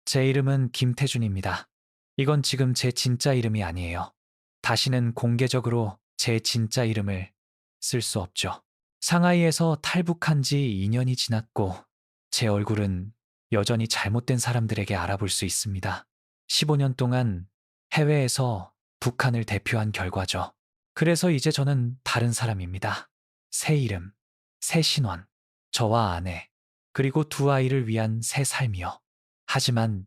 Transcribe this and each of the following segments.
제 이름은 김태준입니다. 이건 지금 제 진짜 이름이 아니에요. 다시는 공개적으로 제 진짜 이름을 쓸 수 없죠. 상하이에서 탈북한 지 2년이 지났고 제 얼굴은 여전히 잘못된 사람들에게 알아볼 수 있습니다. 15년 동안 해외에서 북한을 대표한 결과죠. 그래서 이제 저는 다른 사람입니다. 새 이름, 새 신원, 저와 아내, 그리고 두 아이를 위한 새 삶이요. 하지만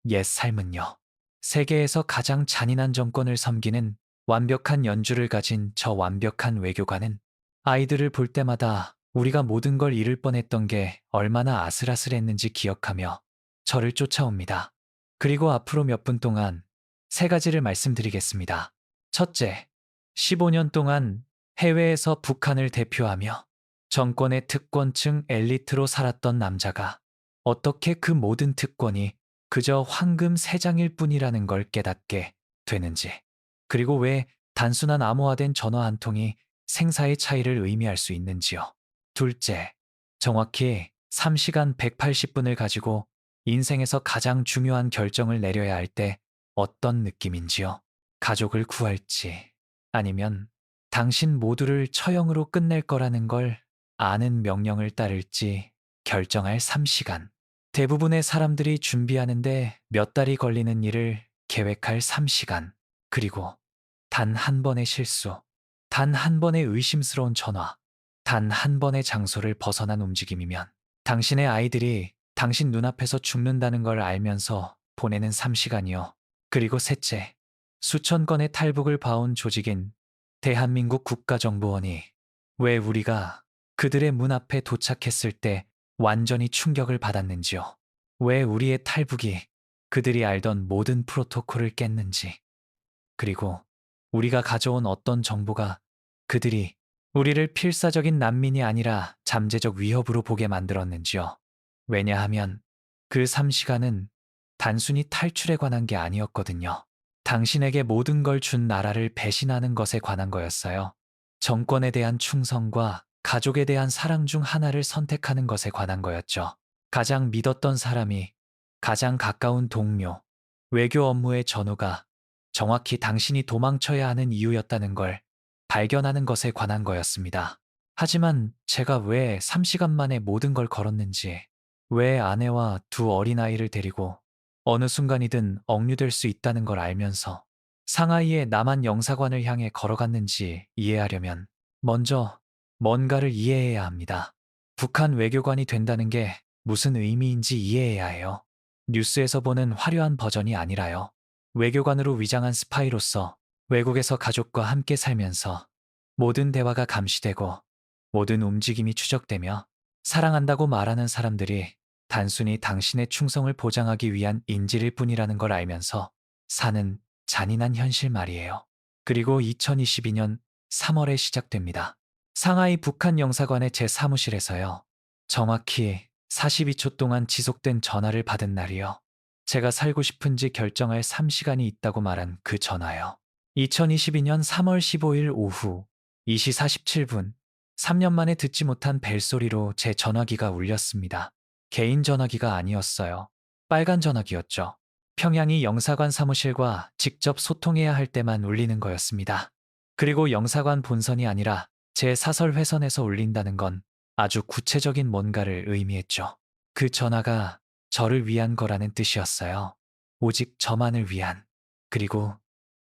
옛 삶은요. 세계에서 가장 잔인한 정권을 섬기는 완벽한 연주를 가진 저 완벽한 외교관은 아이들을 볼 때마다 우리가 모든 걸 잃을 뻔했던 게 얼마나 아슬아슬했는지 기억하며 저를 쫓아옵니다. 그리고 앞으로 몇 분 동안 세 가지를 말씀드리겠습니다. 첫째, 15년 동안 해외에서 북한을 대표하며 정권의 특권층 엘리트로 살았던 남자가 어떻게 그 모든 특권이 그저 황금 세 장일 뿐이라는 걸 깨닫게 되는지, 그리고 왜 단순한 암호화된 전화 한 통이 생사의 차이를 의미할 수 있는지요. 둘째, 정확히 3시간 180분을 가지고 인생에서 가장 중요한 결정을 내려야 할 때 어떤 느낌인지요. 가족을 구할지, 아니면 당신 모두를 처형으로 끝낼 거라는 걸 아는 명령을 따를지 결정할 3시간. 대부분의 사람들이 준비하는데 몇 달이 걸리는 일을 계획할 3시간. 그리고 단 한 번의 실수, 단 한 번의 의심스러운 전화, 단 한 번의 장소를 벗어난 움직임이면 당신의 아이들이 당신 눈앞에서 죽는다는 걸 알면서 보내는 3시간이요. 그리고 셋째, 수천 건의 탈북을 봐온 조직인 대한민국 국가정보원이 왜 우리가 그들의 문 앞에 도착했을 때 완전히 충격을 받았는지요. 왜 우리의 탈북이 그들이 알던 모든 프로토콜을 깼는지, 그리고 우리가 가져온 어떤 정보가 그들이 우리를 필사적인 난민이 아니라 잠재적 위협으로 보게 만들었는지요. 왜냐하면 그 3시간은 단순히 탈출에 관한 게 아니었거든요. 당신에게 모든 걸 준 나라를 배신하는 것에 관한 거였어요. 정권에 대한 충성과 가족에 대한 사랑 중 하나를 선택하는 것에 관한 거였죠. 가장 믿었던 사람이, 가장 가까운 동료, 외교 업무의 전우가 정확히 당신이 도망쳐야 하는 이유였다는 걸 발견하는 것에 관한 거였습니다. 하지만 제가 왜 3시간 만에 모든 걸 걸었는지, 왜 아내와 두 어린아이를 데리고 어느 순간이든 억류될 수 있다는 걸 알면서 상하이의 남한 영사관을 향해 걸어갔는지 이해하려면 먼저 뭔가를 이해해야 합니다. 북한 외교관이 된다는 게 무슨 의미인지 이해해야 해요. 뉴스에서 보는 화려한 버전이 아니라요. 외교관으로 위장한 스파이로서 외국에서 가족과 함께 살면서 모든 대화가 감시되고 모든 움직임이 추적되며 사랑한다고 말하는 사람들이 단순히 당신의 충성을 보장하기 위한 인질일 뿐이라는 걸 알면서 사는 잔인한 현실 말이에요. 그리고 2022년 3월에 시작됩니다. 상하이 북한 영사관의 제 사무실에서요. 정확히 42초 동안 지속된 전화를 받은 날이요. 제가 살고 싶은지 결정할 3시간이 있다고 말한 그 전화요. 2022년 3월 15일 오후 2시 47분, 3년 만에 듣지 못한 벨소리로 제 전화기가 울렸습니다. 개인 전화기가 아니었어요. 빨간 전화기였죠. 평양이 영사관 사무실과 직접 소통해야 할 때만 울리는 거였습니다. 그리고 영사관 본선이 아니라 제 사설 회선에서 울린다는 건 아주 구체적인 뭔가를 의미했죠. 그 전화가 저를 위한 거라는 뜻이었어요. 오직 저만을 위한, 그리고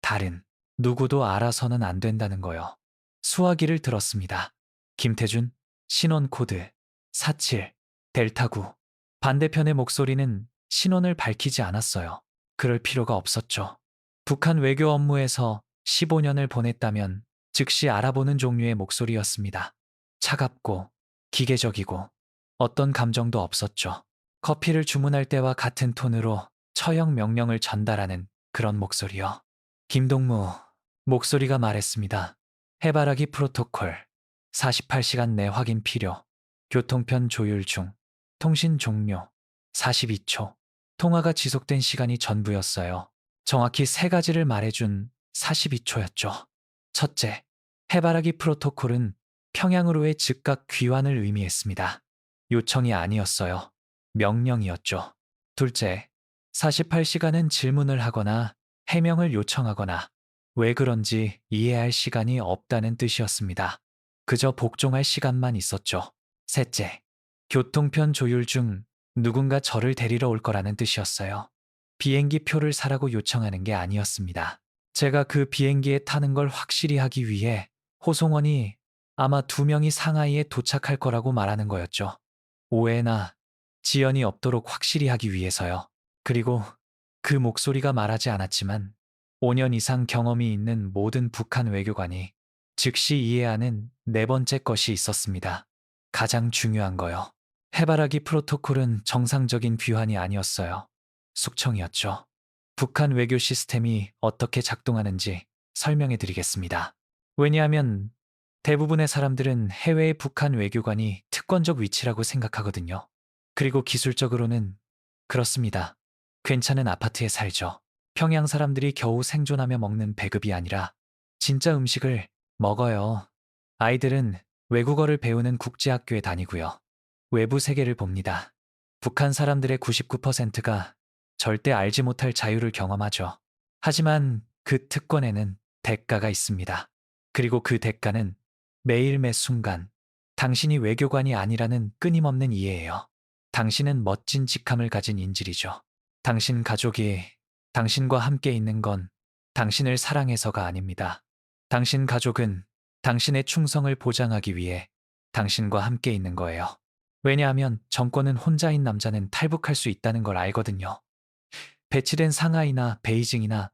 다른 누구도 알아서는 안 된다는 거요. 수화기를 들었습니다. 김태준, 신원 코드 47, 델타 9. 반대편의 목소리는 신원을 밝히지 않았어요. 그럴 필요가 없었죠. 북한 외교 업무에서 15년을 보냈다면 즉시 알아보는 종류의 목소리였습니다. 차갑고 기계적이고 어떤 감정도 없었죠. 커피를 주문할 때와 같은 톤으로 처형 명령을 전달하는 그런 목소리요. 김동무 목소리가 말했습니다. 해바라기 프로토콜 48시간 내 확인 필요. 교통편 조율 중. 통신 종료 42초. 통화가 지속된 시간이 전부였어요. 정확히 세 가지를 말해준 42초였죠. 첫째, 해바라기 프로토콜은 평양으로의 즉각 귀환을 의미했습니다. 요청이 아니었어요. 명령이었죠. 둘째, 48시간은 질문을 하거나 해명을 요청하거나 왜 그런지 이해할 시간이 없다는 뜻이었습니다. 그저 복종할 시간만 있었죠. 셋째, 교통편 조율 중 누군가 저를 데리러 올 거라는 뜻이었어요. 비행기 표를 사라고 요청하는 게 아니었습니다. 제가 그 비행기에 타는 걸 확실히 하기 위해 호송원이 아마 2명이 상하이에 도착할 거라고 말하는 거였죠. 오해나 지연이 없도록 확실히 하기 위해서요. 그리고 그 목소리가 말하지 않았지만 5년 이상 경험이 있는 모든 북한 외교관이 즉시 이해하는 네 번째 것이 있었습니다. 가장 중요한 거요. 해바라기 프로토콜은 정상적인 귀환이 아니었어요. 숙청이었죠. 북한 외교 시스템이 어떻게 작동하는지 설명해 드리겠습니다. 왜냐하면 대부분의 사람들은 해외의 북한 외교관이 특권적 위치라고 생각하거든요. 그리고 기술적으로는 그렇습니다. 괜찮은 아파트에 살죠. 평양 사람들이 겨우 생존하며 먹는 배급이 아니라 진짜 음식을 먹어요. 아이들은 외국어를 배우는 국제학교에 다니고요. 외부 세계를 봅니다. 북한 사람들의 99%가 절대 알지 못할 자유를 경험하죠. 하지만 그 특권에는 대가가 있습니다. 그리고 그 대가는 매일 매 순간 당신이 외교관이 아니라는 끊임없는 이해예요. 당신은 멋진 직함을 가진 인질이죠. 당신 가족이 당신과 함께 있는 건 당신을 사랑해서가 아닙니다. 당신 가족은 당신의 충성을 보장하기 위해 당신과 함께 있는 거예요. 왜냐하면 정권은 혼자인 남자는 탈북할 수 있다는 걸 알거든요. 배치된 상하이나 베이징이나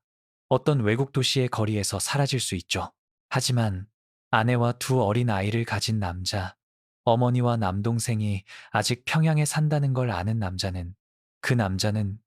어떤 외국 도시의 거리에서 사라질 수 있죠. 하지만 아내와 2 어린 아이를 가진 남자, 어머니와 남동생이 아직 평양에 산다는 걸 아는 남자는 그 남자는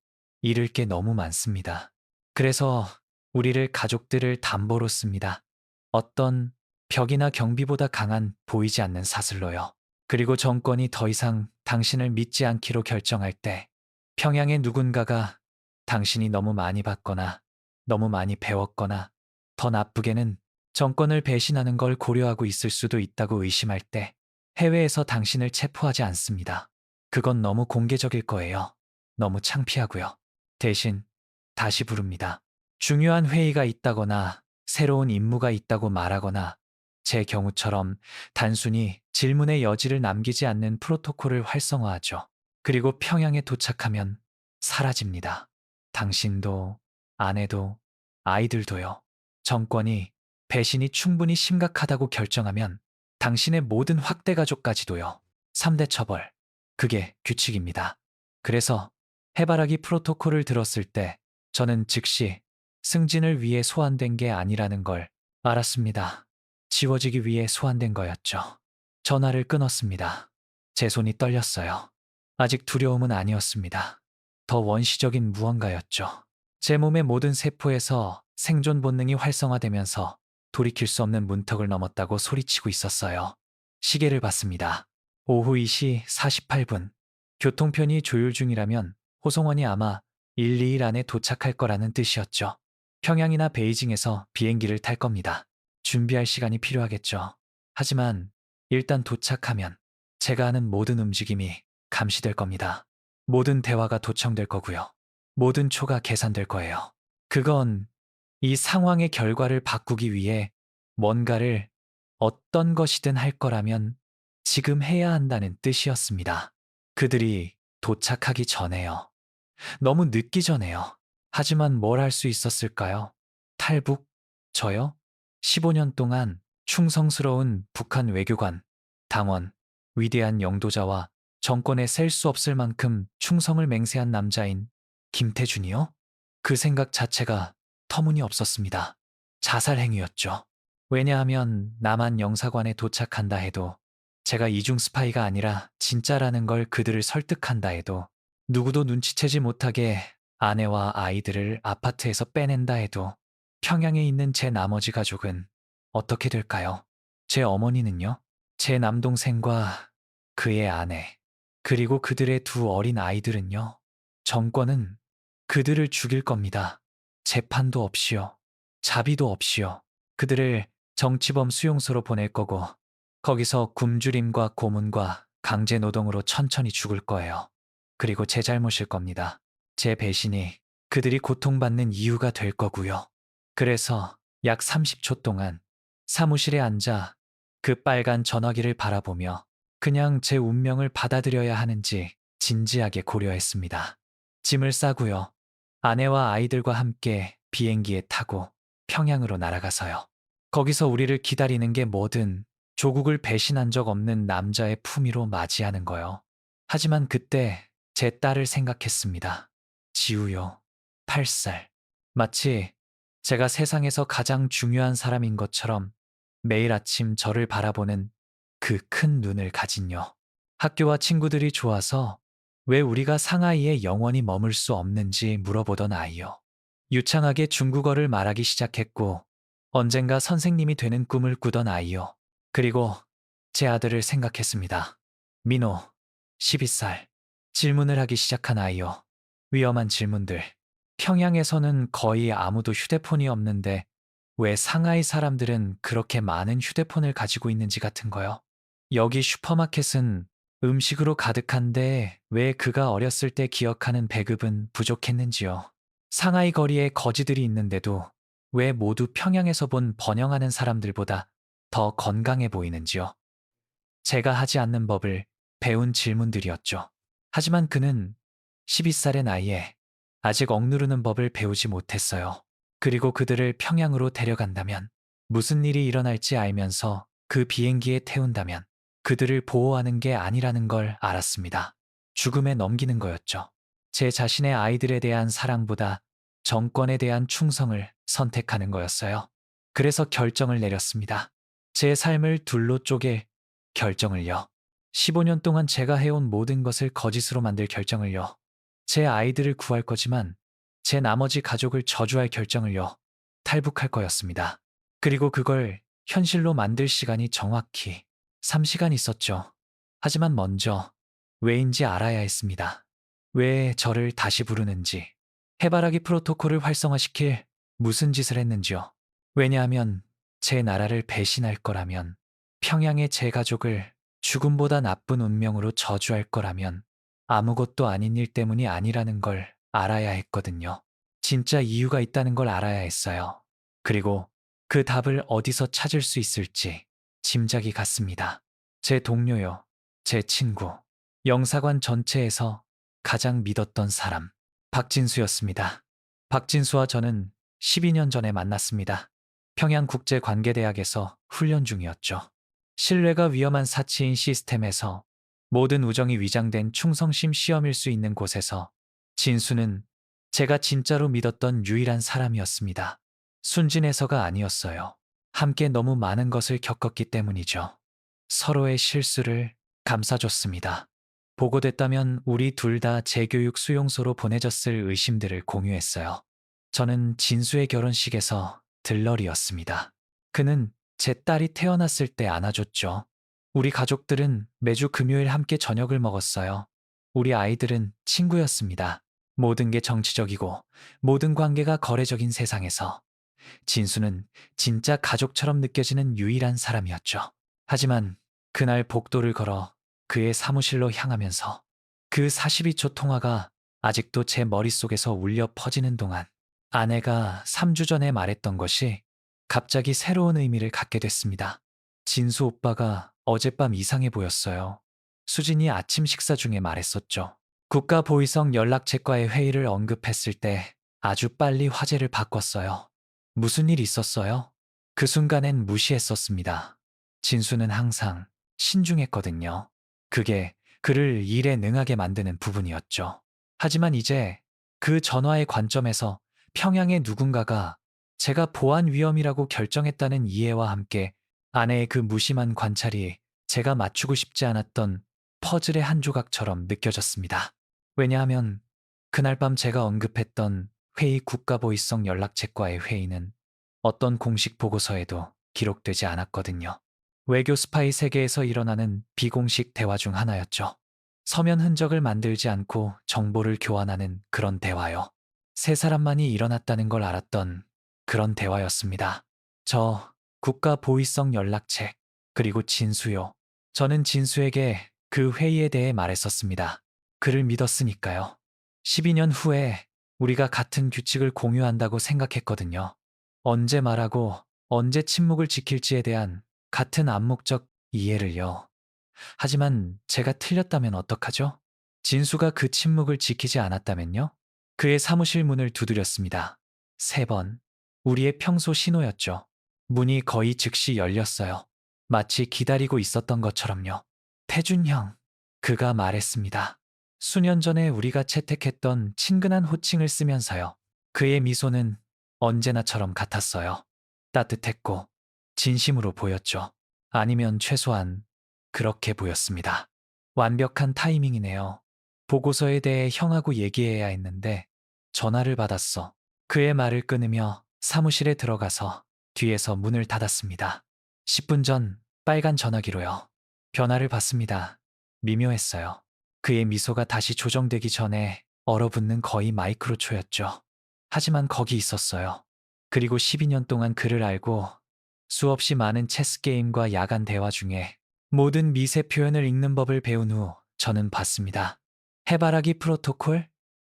잃을 게 너무 많습니다. 그래서 우리를 가족들을 담보로 씁니다. 어떤 벽이나 경비보다 강한 보이지 않는 사슬로요. 그리고 정권이 더 이상 당신을 믿지 않기로 결정할 때 평양의 누군가가 당신이 너무 많이 받거나 너무 많이 배웠거나 더 나쁘게는 정권을 배신하는 걸 고려하고 있을 수도 있다고 의심할 때 해외에서 당신을 체포하지 않습니다. 그건 너무 공개적일 거예요. 너무 창피하고요. 대신 다시 부릅니다. 중요한 회의가 있다거나 새로운 임무가 있다고 말하거나 제 경우처럼 단순히 질문의 여지를 남기지 않는 프로토콜을 활성화하죠. 그리고 평양에 도착하면 사라집니다. 당신도, 아내도, 아이들도요. 정권이 배신이 충분히 심각하다고 결정하면 당신의 모든 확대 가족까지도요. 3대 처벌. 그게 규칙입니다. 그래서 해바라기 프로토콜을 들었을 때 저는 즉시 승진을 위해 소환된 게 아니라는 걸 알았습니다. 지워지기 위해 소환된 거였죠. 전화를 끊었습니다. 제 손이 떨렸어요. 아직 두려움은 아니었습니다. 더 원시적인 무언가였죠. 제 몸의 모든 세포에서 생존 본능이 활성화되면서 돌이킬 수 없는 문턱을 넘었다고 소리치고 있었어요. 시계를 봤습니다. 오후 2시 48분. 교통편이 조율 중이라면 호송원이 아마 1, 2일 안에 도착할 거라는 뜻이었죠. 평양이나 베이징에서 비행기를 탈 겁니다. 준비할 시간이 필요하겠죠. 하지만 일단 도착하면 제가 하는 모든 움직임이 감시될 겁니다. 모든 대화가 도청될 거고요. 모든 초가 계산될 거예요. 그건 이 상황의 결과를 바꾸기 위해 뭔가를 어떤 것이든 할 거라면 지금 해야 한다는 뜻이었습니다. 그들이 도착하기 전에요. 너무 늦기 전에요. 하지만 뭘 할 수 있었을까요? 탈북? 저요? 15년 동안 충성스러운 북한 외교관, 당원, 위대한 영도자와 정권에 셀 수 없을 만큼 충성을 맹세한 남자인 김태준이요? 그 생각 자체가 터무니없었습니다. 자살 행위였죠. 왜냐하면 남한 영사관에 도착한다 해도 제가 이중 스파이가 아니라 진짜라는 걸 그들을 설득한다 해도 누구도 눈치채지 못하게 아내와 아이들을 아파트에서 빼낸다 해도 평양에 있는 제 나머지 가족은 어떻게 될까요? 제 어머니는요? 제 남동생과 그의 아내, 그리고 그들의 2 어린 아이들은요? 정권은 그들을 죽일 겁니다. 재판도 없이요. 자비도 없이요. 그들을 정치범 수용소로 보낼 거고 거기서 굶주림과 고문과 강제 노동으로 천천히 죽을 거예요. 그리고 제 잘못일 겁니다. 제 배신이 그들이 고통받는 이유가 될 거고요. 그래서 약 30초 동안 사무실에 앉아 그 빨간 전화기를 바라보며 그냥 제 운명을 받아들여야 하는지 진지하게 고려했습니다. 짐을 싸고요. 아내와 아이들과 함께 비행기에 타고 평양으로 날아가서요. 거기서 우리를 기다리는 게 뭐든 조국을 배신한 적 없는 남자의 품위로 맞이하는 거요. 하지만 그때 제 딸을 생각했습니다. 지우요, 8살. 마치 제가 세상에서 가장 중요한 사람인 것처럼 매일 아침 저를 바라보는 그 큰 눈을 가진요. 학교와 친구들이 좋아서 왜 우리가 상하이에 영원히 머물 수 없는지 물어보던 아이요. 유창하게 중국어를 말하기 시작했고 언젠가 선생님이 되는 꿈을 꾸던 아이요. 그리고 제 아들을 생각했습니다. 민호, 12살. 질문을 하기 시작한 아이요. 위험한 질문들. 평양에서는 거의 아무도 휴대폰이 없는데 왜 상하이 사람들은 그렇게 많은 휴대폰을 가지고 있는지 같은 거요. 여기 슈퍼마켓은 음식으로 가득한데 왜 그가 어렸을 때 기억하는 배급은 부족했는지요. 상하이 거리에 거지들이 있는데도 왜 모두 평양에서 본 번영하는 사람들보다 더 건강해 보이는지요. 제가 하지 않는 법을 배운 질문들이었죠. 하지만 그는 12살의 나이에 아직 억누르는 법을 배우지 못했어요. 그리고 그들을 평양으로 데려간다면 무슨 일이 일어날지 알면서 그 비행기에 태운다면 그들을 보호하는 게 아니라는 걸 알았습니다. 죽음에 넘기는 거였죠. 제 자신의 아이들에 대한 사랑보다 정권에 대한 충성을 선택하는 거였어요. 그래서 결정을 내렸습니다. 제 삶을 둘로 쪼갤 결정을요. 15년 동안 제가 해온 모든 것을 거짓으로 만들 결정을요. 제 아이들을 구할 거지만 제 나머지 가족을 저주할 결정을요. 탈북할 거였습니다. 그리고 그걸 현실로 만들 시간이 정확히 3시간 있었죠. 하지만 먼저 왜인지 알아야 했습니다. 왜 저를 다시 부르는지, 해바라기 프로토콜을 활성화시킬 무슨 짓을 했는지요. 왜냐하면 제 나라를 배신할 거라면, 평양의 제 가족을 죽음보다 나쁜 운명으로 저주할 거라면 아무것도 아닌 일 때문이 아니라는 걸 알아야 했거든요. 진짜 이유가 있다는 걸 알아야 했어요. 그리고 그 답을 어디서 찾을 수 있을지 짐작이 갔습니다. 제 동료요, 제 친구, 영사관 전체에서 가장 믿었던 사람, 박진수였습니다. 박진수와 저는 12년 전에 만났습니다. 평양국제관계대학에서 훈련 중이었죠. 신뢰가 위험한 사치인 시스템에서 모든 우정이 위장된 충성심 시험일 수 있는 곳에서 진수는 제가 진짜로 믿었던 유일한 사람이었습니다. 순진해서가 아니었어요. 함께 너무 많은 것을 겪었기 때문이죠. 서로의 실수를 감싸줬습니다. 보고됐다면 우리 둘 다 재교육 수용소로 보내졌을 의심들을 공유했어요. 저는 진수의 결혼식에서 들러리였습니다. 그는 제 딸이 태어났을 때 안아줬죠. 우리 가족들은 매주 금요일 함께 저녁을 먹었어요. 우리 아이들은 친구였습니다. 모든 게 정치적이고 모든 관계가 거래적인 세상에서 진수는 진짜 가족처럼 느껴지는 유일한 사람이었죠. 하지만 그날 복도를 걸어 그의 사무실로 향하면서 그 42초 통화가 아직도 제 머릿속에서 울려 퍼지는 동안 아내가 3주 전에 말했던 것이 갑자기 새로운 의미를 갖게 됐습니다. 진수 오빠가 어젯밤 이상해 보였어요. 수진이 아침 식사 중에 말했었죠. 국가보위성 연락체과의 회의를 언급했을 때 아주 빨리 화제를 바꿨어요. 무슨 일 있었어요? 그 순간엔 무시했었습니다. 진수는 항상 신중했거든요. 그게 그를 일에 능하게 만드는 부분이었죠. 하지만 이제 그 전화의 관점에서 평양의 누군가가 제가 보안 위험이라고 결정했다는 이해와 함께 아내의 그 무심한 관찰이 제가 맞추고 싶지 않았던 퍼즐의 한 조각처럼 느껴졌습니다. 왜냐하면 그날 밤 제가 언급했던 회의 국가보위성 연락체과의 회의는 어떤 공식 보고서에도 기록되지 않았거든요. 외교 스파이 세계에서 일어나는 비공식 대화 중 하나였죠. 서면 흔적을 만들지 않고 정보를 교환하는 그런 대화요. 세 사람만이 일어났다는 걸 알았던 그런 대화였습니다. 저, 국가보위성 연락책, 그리고 진수요. 저는 진수에게 그 회의에 대해 말했었습니다. 그를 믿었으니까요. 12년 후에 우리가 같은 규칙을 공유한다고 생각했거든요. 언제 말하고 언제 침묵을 지킬지에 대한 같은 암묵적 이해를요. 하지만 제가 틀렸다면 어떡하죠? 진수가 그 침묵을 지키지 않았다면요? 그의 사무실 문을 두드렸습니다. 3번. 우리의 평소 신호였죠. 문이 거의 즉시 열렸어요. 마치 기다리고 있었던 것처럼요. 태준 형. 그가 말했습니다. 수년 전에 우리가 채택했던 친근한 호칭을 쓰면서요. 그의 미소는 언제나처럼 같았어요. 따뜻했고 진심으로 보였죠. 아니면 최소한 그렇게 보였습니다. 완벽한 타이밍이네요. 보고서에 대해 형하고 얘기해야 했는데 전화를 받았어. 그의 말을 끊으며 사무실에 들어가서 뒤에서 문을 닫았습니다. 10분 전 빨간 전화기로요. 변화를 받습니다. 미묘했어요. 그의 미소가 다시 조정되기 전에 얼어붙는 거의 마이크로초였죠. 하지만 거기 있었어요. 그리고 12년 동안 그를 알고 수없이 많은 체스 게임과 야간 대화 중에 모든 미세 표현을 읽는 법을 배운 후 저는 봤습니다. 해바라기 프로토콜?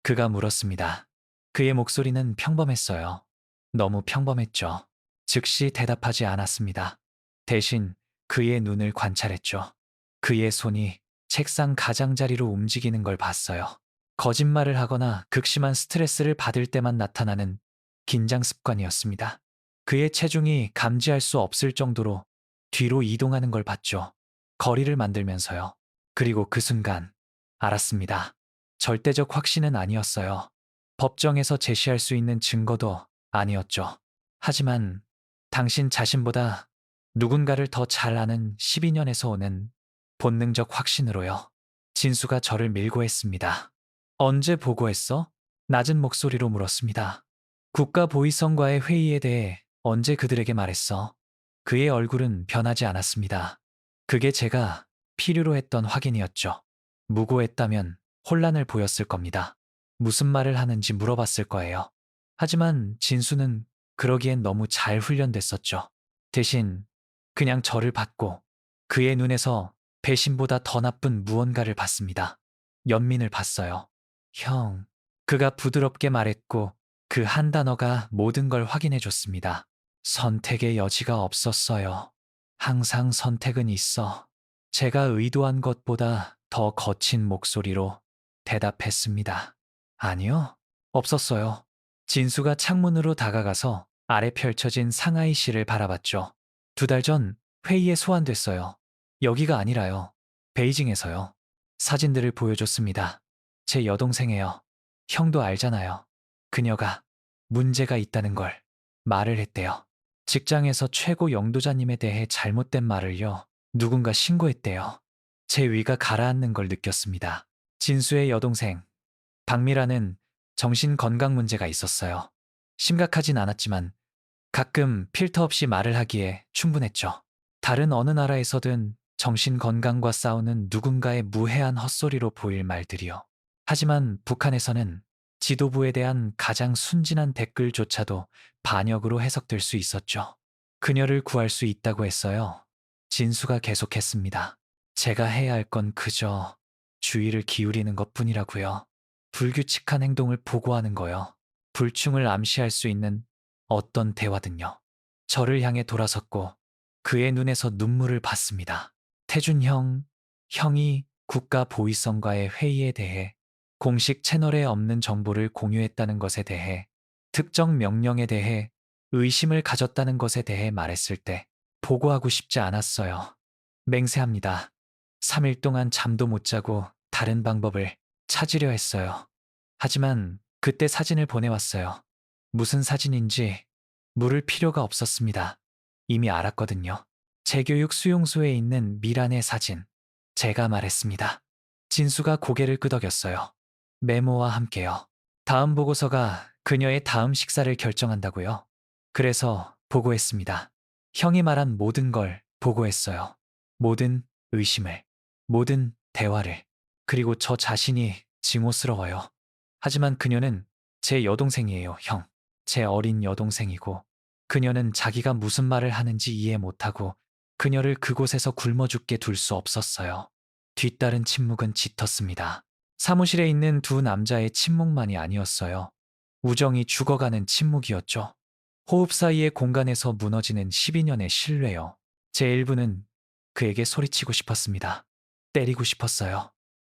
그가 물었습니다. 그의 목소리는 평범했어요. 너무 평범했죠. 즉시 대답하지 않았습니다. 대신 그의 눈을 관찰했죠. 그의 손이 책상 가장자리로 움직이는 걸 봤어요. 거짓말을 하거나 극심한 스트레스를 받을 때만 나타나는 긴장 습관이었습니다. 그의 체중이 감지할 수 없을 정도로 뒤로 이동하는 걸 봤죠. 거리를 만들면서요. 그리고 그 순간 알았습니다. 절대적 확신은 아니었어요. 법정에서 제시할 수 있는 증거도 아니었죠. 하지만 당신 자신보다 누군가를 더 잘 아는 12년에서 오는 본능적 확신으로요. 진수가 저를 밀고 했습니다. 언제 보고했어? 낮은 목소리로 물었습니다. 국가보위성과의 회의에 대해 언제 그들에게 말했어? 그의 얼굴은 변하지 않았습니다. 그게 제가 필요로 했던 확인이었죠. 무고했다면 혼란을 보였을 겁니다. 무슨 말을 하는지 물어봤을 거예요. 하지만 진수는 그러기엔 너무 잘 훈련됐었죠. 대신 그냥 저를 봤고 그의 눈에서 배신보다 더 나쁜 무언가를 봤습니다. 연민을 봤어요. 형, 그가 부드럽게 말했고 그 한 단어가 모든 걸 확인해 줬습니다. 선택의 여지가 없었어요. 항상 선택은 있어. 제가 의도한 것보다 더 거친 목소리로 대답했습니다. 아니요, 없었어요. 진수가 창문으로 다가가서 아래 펼쳐진 상하이 시를 바라봤죠. 2달 전 회의에 소환됐어요. 여기가 아니라요. 베이징에서요. 사진들을 보여줬습니다. 제 여동생이에요. 형도 알잖아요. 그녀가 문제가 있다는 걸 말을 했대요. 직장에서 최고 영도자님에 대해 잘못된 말을요. 누군가 신고했대요. 제 위가 가라앉는 걸 느꼈습니다. 진수의 여동생, 박미라는 정신 건강 문제가 있었어요. 심각하진 않았지만 가끔 필터 없이 말을 하기에 충분했죠. 다른 어느 나라에서든 정신 건강과 싸우는 누군가의 무해한 헛소리로 보일 말들이요. 하지만 북한에서는 지도부에 대한 가장 순진한 댓글조차도 반역으로 해석될 수 있었죠. 그녀를 구할 수 있다고 했어요. 진수가 계속했습니다. 제가 해야 할 건 그저 주의를 기울이는 것뿐이라고요. 불규칙한 행동을 보고하는 거요. 불충을 암시할 수 있는 어떤 대화든요. 저를 향해 돌아섰고 그의 눈에서 눈물을 봤습니다. 태준 형, 형이 국가 보위성과의 회의에 대해 공식 채널에 없는 정보를 공유했다는 것에 대해 특정 명령에 대해 의심을 가졌다는 것에 대해 말했을 때 보고하고 싶지 않았어요. 맹세합니다. 3일 동안 잠도 못 자고 다른 방법을 찾으려 했어요. 하지만 그때 사진을 보내왔어요. 무슨 사진인지 물을 필요가 없었습니다. 이미 알았거든요. 재교육 수용소에 있는 미란의 사진. 제가 말했습니다. 진수가 고개를 끄덕였어요. 메모와 함께요. 다음 보고서가 그녀의 다음 식사를 결정한다고요. 그래서 보고했습니다. 형이 말한 모든 걸 보고했어요. 모든 의심을, 모든 대화를, 그리고 저 자신이 증오스러워요. 하지만 그녀는 제 여동생이에요, 형. 제 어린 여동생이고, 그녀는 자기가 무슨 말을 하는지 이해 못하고 그녀를 그곳에서 굶어 죽게 둘 수 없었어요. 뒤따른 침묵은 짙었습니다. 사무실에 있는 두 남자의 침묵만이 아니었어요. 우정이 죽어가는 침묵이었죠. 호흡 사이의 공간에서 무너지는 12년의 신뢰요. 제 일부는 그에게 소리치고 싶었습니다. 때리고 싶었어요.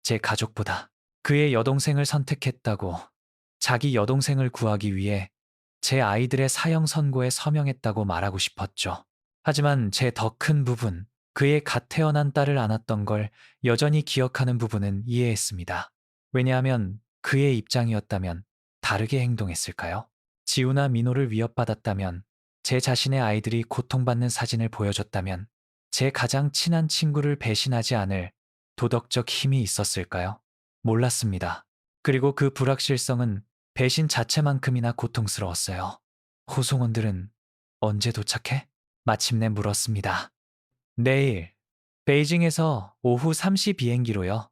제 가족보다 그의 여동생을 선택했다고, 자기 여동생을 구하기 위해 제 아이들의 사형 선고에 서명했다고 말하고 싶었죠. 하지만 제 더 큰 부분, 그의 갓 태어난 딸을 안았던 걸 여전히 기억하는 부분은 이해했습니다. 왜냐하면 그의 입장이었다면 다르게 행동했을까요? 지우나 민호를 위협받았다면, 제 자신의 아이들이 고통받는 사진을 보여줬다면, 제 가장 친한 친구를 배신하지 않을 도덕적 힘이 있었을까요? 몰랐습니다. 그리고 그 불확실성은 배신 자체만큼이나 고통스러웠어요. 호송원들은 언제 도착해? 마침내 물었습니다. 내일, 베이징에서 오후 3시 비행기로요.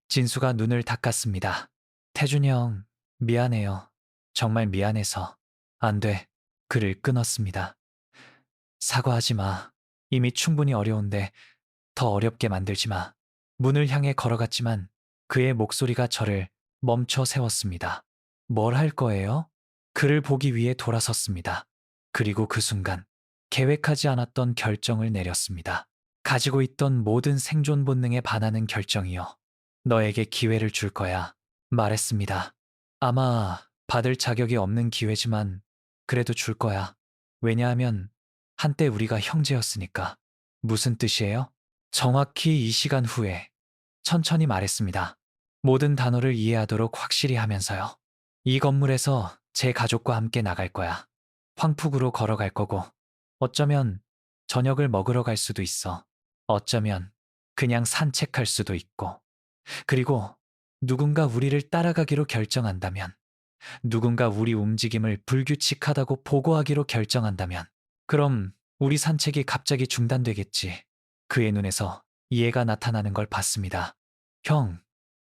진수가 눈을 닦았습니다. 태준 형, 미안해요. 정말 미안해서. 안 돼. 그를 끊었습니다. 사과하지 마. 이미 충분히 어려운데 더 어렵게 만들지 마. 문을 향해 걸어갔지만 그의 목소리가 저를 멈춰 세웠습니다. 뭘 할 거예요? 그를 보기 위해 돌아섰습니다. 그리고 그 순간 계획하지 않았던 결정을 내렸습니다. 가지고 있던 모든 생존 본능에 반하는 결정이요. 너에게 기회를 줄 거야. 말했습니다. 아마 받을 자격이 없는 기회지만 그래도 줄 거야. 왜냐하면 한때 우리가 형제였으니까. 무슨 뜻이에요? 정확히 이 시간 후에 천천히 말했습니다. 모든 단어를 이해하도록 확실히 하면서요. 이 건물에서 제 가족과 함께 나갈 거야. 황풍으로 걸어갈 거고, 어쩌면 저녁을 먹으러 갈 수도 있어. 어쩌면 그냥 산책할 수도 있고, 그리고 누군가 우리를 따라가기로 결정한다면, 누군가 우리 움직임을 불규칙하다고 보고하기로 결정한다면, 그럼 우리 산책이 갑자기 중단되겠지. 그의 눈에서 이해가 나타나는 걸 봤습니다. 형,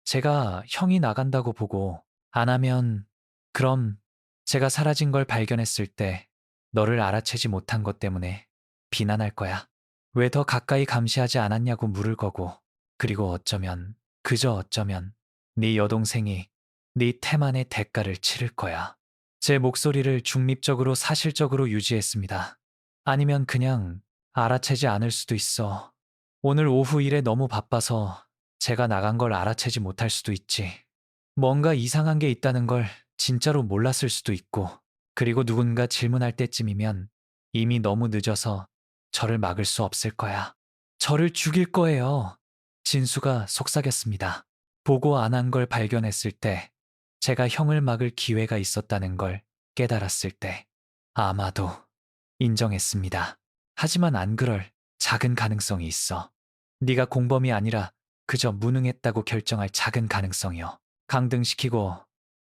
제가 형이 나간다고 보고 안 하면, 그럼 제가 사라진 걸 발견했을 때 너를 알아채지 못한 것 때문에 비난할 거야. 왜 더 가까이 감시하지 않았냐고 물을 거고, 그리고 어쩌면, 그저 어쩌면 네 여동생이 네 태만의 대가를 치를 거야. 제 목소리를 중립적으로 사실적으로 유지했습니다. 아니면 그냥 알아채지 않을 수도 있어. 오늘 오후 일에 너무 바빠서 제가 나간 걸 알아채지 못할 수도 있지. 뭔가 이상한 게 있다는 걸 진짜로 몰랐을 수도 있고, 그리고 누군가 질문할 때쯤이면 이미 너무 늦어서 저를 막을 수 없을 거야. 저를 죽일 거예요. 진수가 속삭였습니다. 보고 안 한 걸 발견했을 때, 제가 형을 막을 기회가 있었다는 걸 깨달았을 때, 아마도 인정했습니다. 하지만 안 그럴 작은 가능성이 있어. 네가 공범이 아니라 그저 무능했다고 결정할 작은 가능성이요. 강등시키고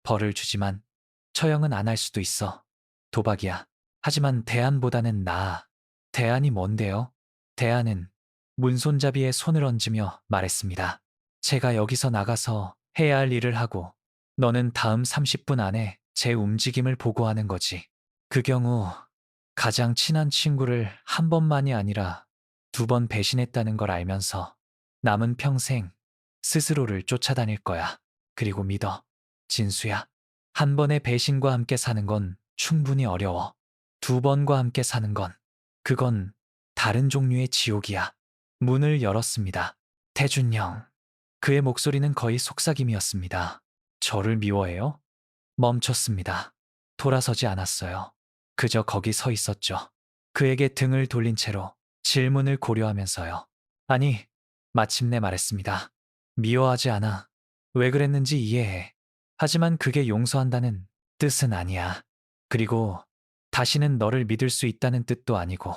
벌을 주지만 처형은 안 할 수도 있어. 도박이야. 하지만 대안보다는 나아. 대안이 뭔데요? 대안은 문손잡이에 손을 얹으며 말했습니다. 제가 여기서 나가서 해야 할 일을 하고 너는 다음 30분 안에 제 움직임을 보고하는 거지. 그 경우 가장 친한 친구를 한 번만이 아니라 두 번 배신했다는 걸 알면서 남은 평생 스스로를 쫓아다닐 거야. 그리고 믿어. 진수야. 한 번의 배신과 함께 사는 건 충분히 어려워. 두 번과 함께 사는 건, 그건 다른 종류의 지옥이야. 문을 열었습니다. 태준 형. 그의 목소리는 거의 속삭임이었습니다. 저를 미워해요? 멈췄습니다. 돌아서지 않았어요. 그저 거기 서 있었죠. 그에게 등을 돌린 채로 질문을 고려하면서요. 아니, 마침내 말했습니다. 미워하지 않아. 왜 그랬는지 이해해. 하지만 그게 용서한다는 뜻은 아니야. 그리고 다시는 너를 믿을 수 있다는 뜻도 아니고,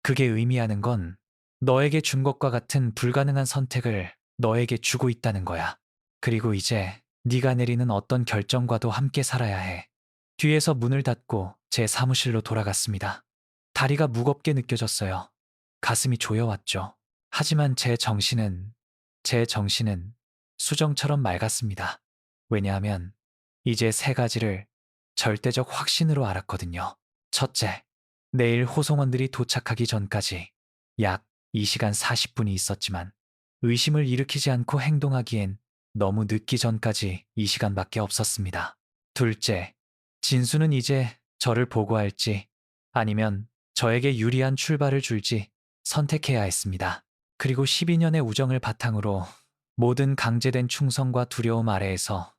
그게 의미하는 건 너에게 준 것과 같은 불가능한 선택을 너에게 주고 있다는 거야. 그리고 이제 네가 내리는 어떤 결정과도 함께 살아야 해. 뒤에서 문을 닫고 제 사무실로 돌아갔습니다. 다리가 무겁게 느껴졌어요. 가슴이 조여왔죠. 하지만 제 정신은 수정처럼 맑았습니다. 왜냐하면 이제 세 가지를 절대적 확신으로 알았거든요. 첫째, 내일 호송원들이 도착하기 전까지 약 2시간 40분이 있었지만 의심을 일으키지 않고 행동하기엔 너무 늦기 전까지 이 시간밖에 없었습니다. 둘째, 진수는 이제 저를 보고할지 아니면 저에게 유리한 출발을 줄지 선택해야 했습니다. 그리고 12년의 우정을 바탕으로 모든 강제된 충성과 두려움 아래에서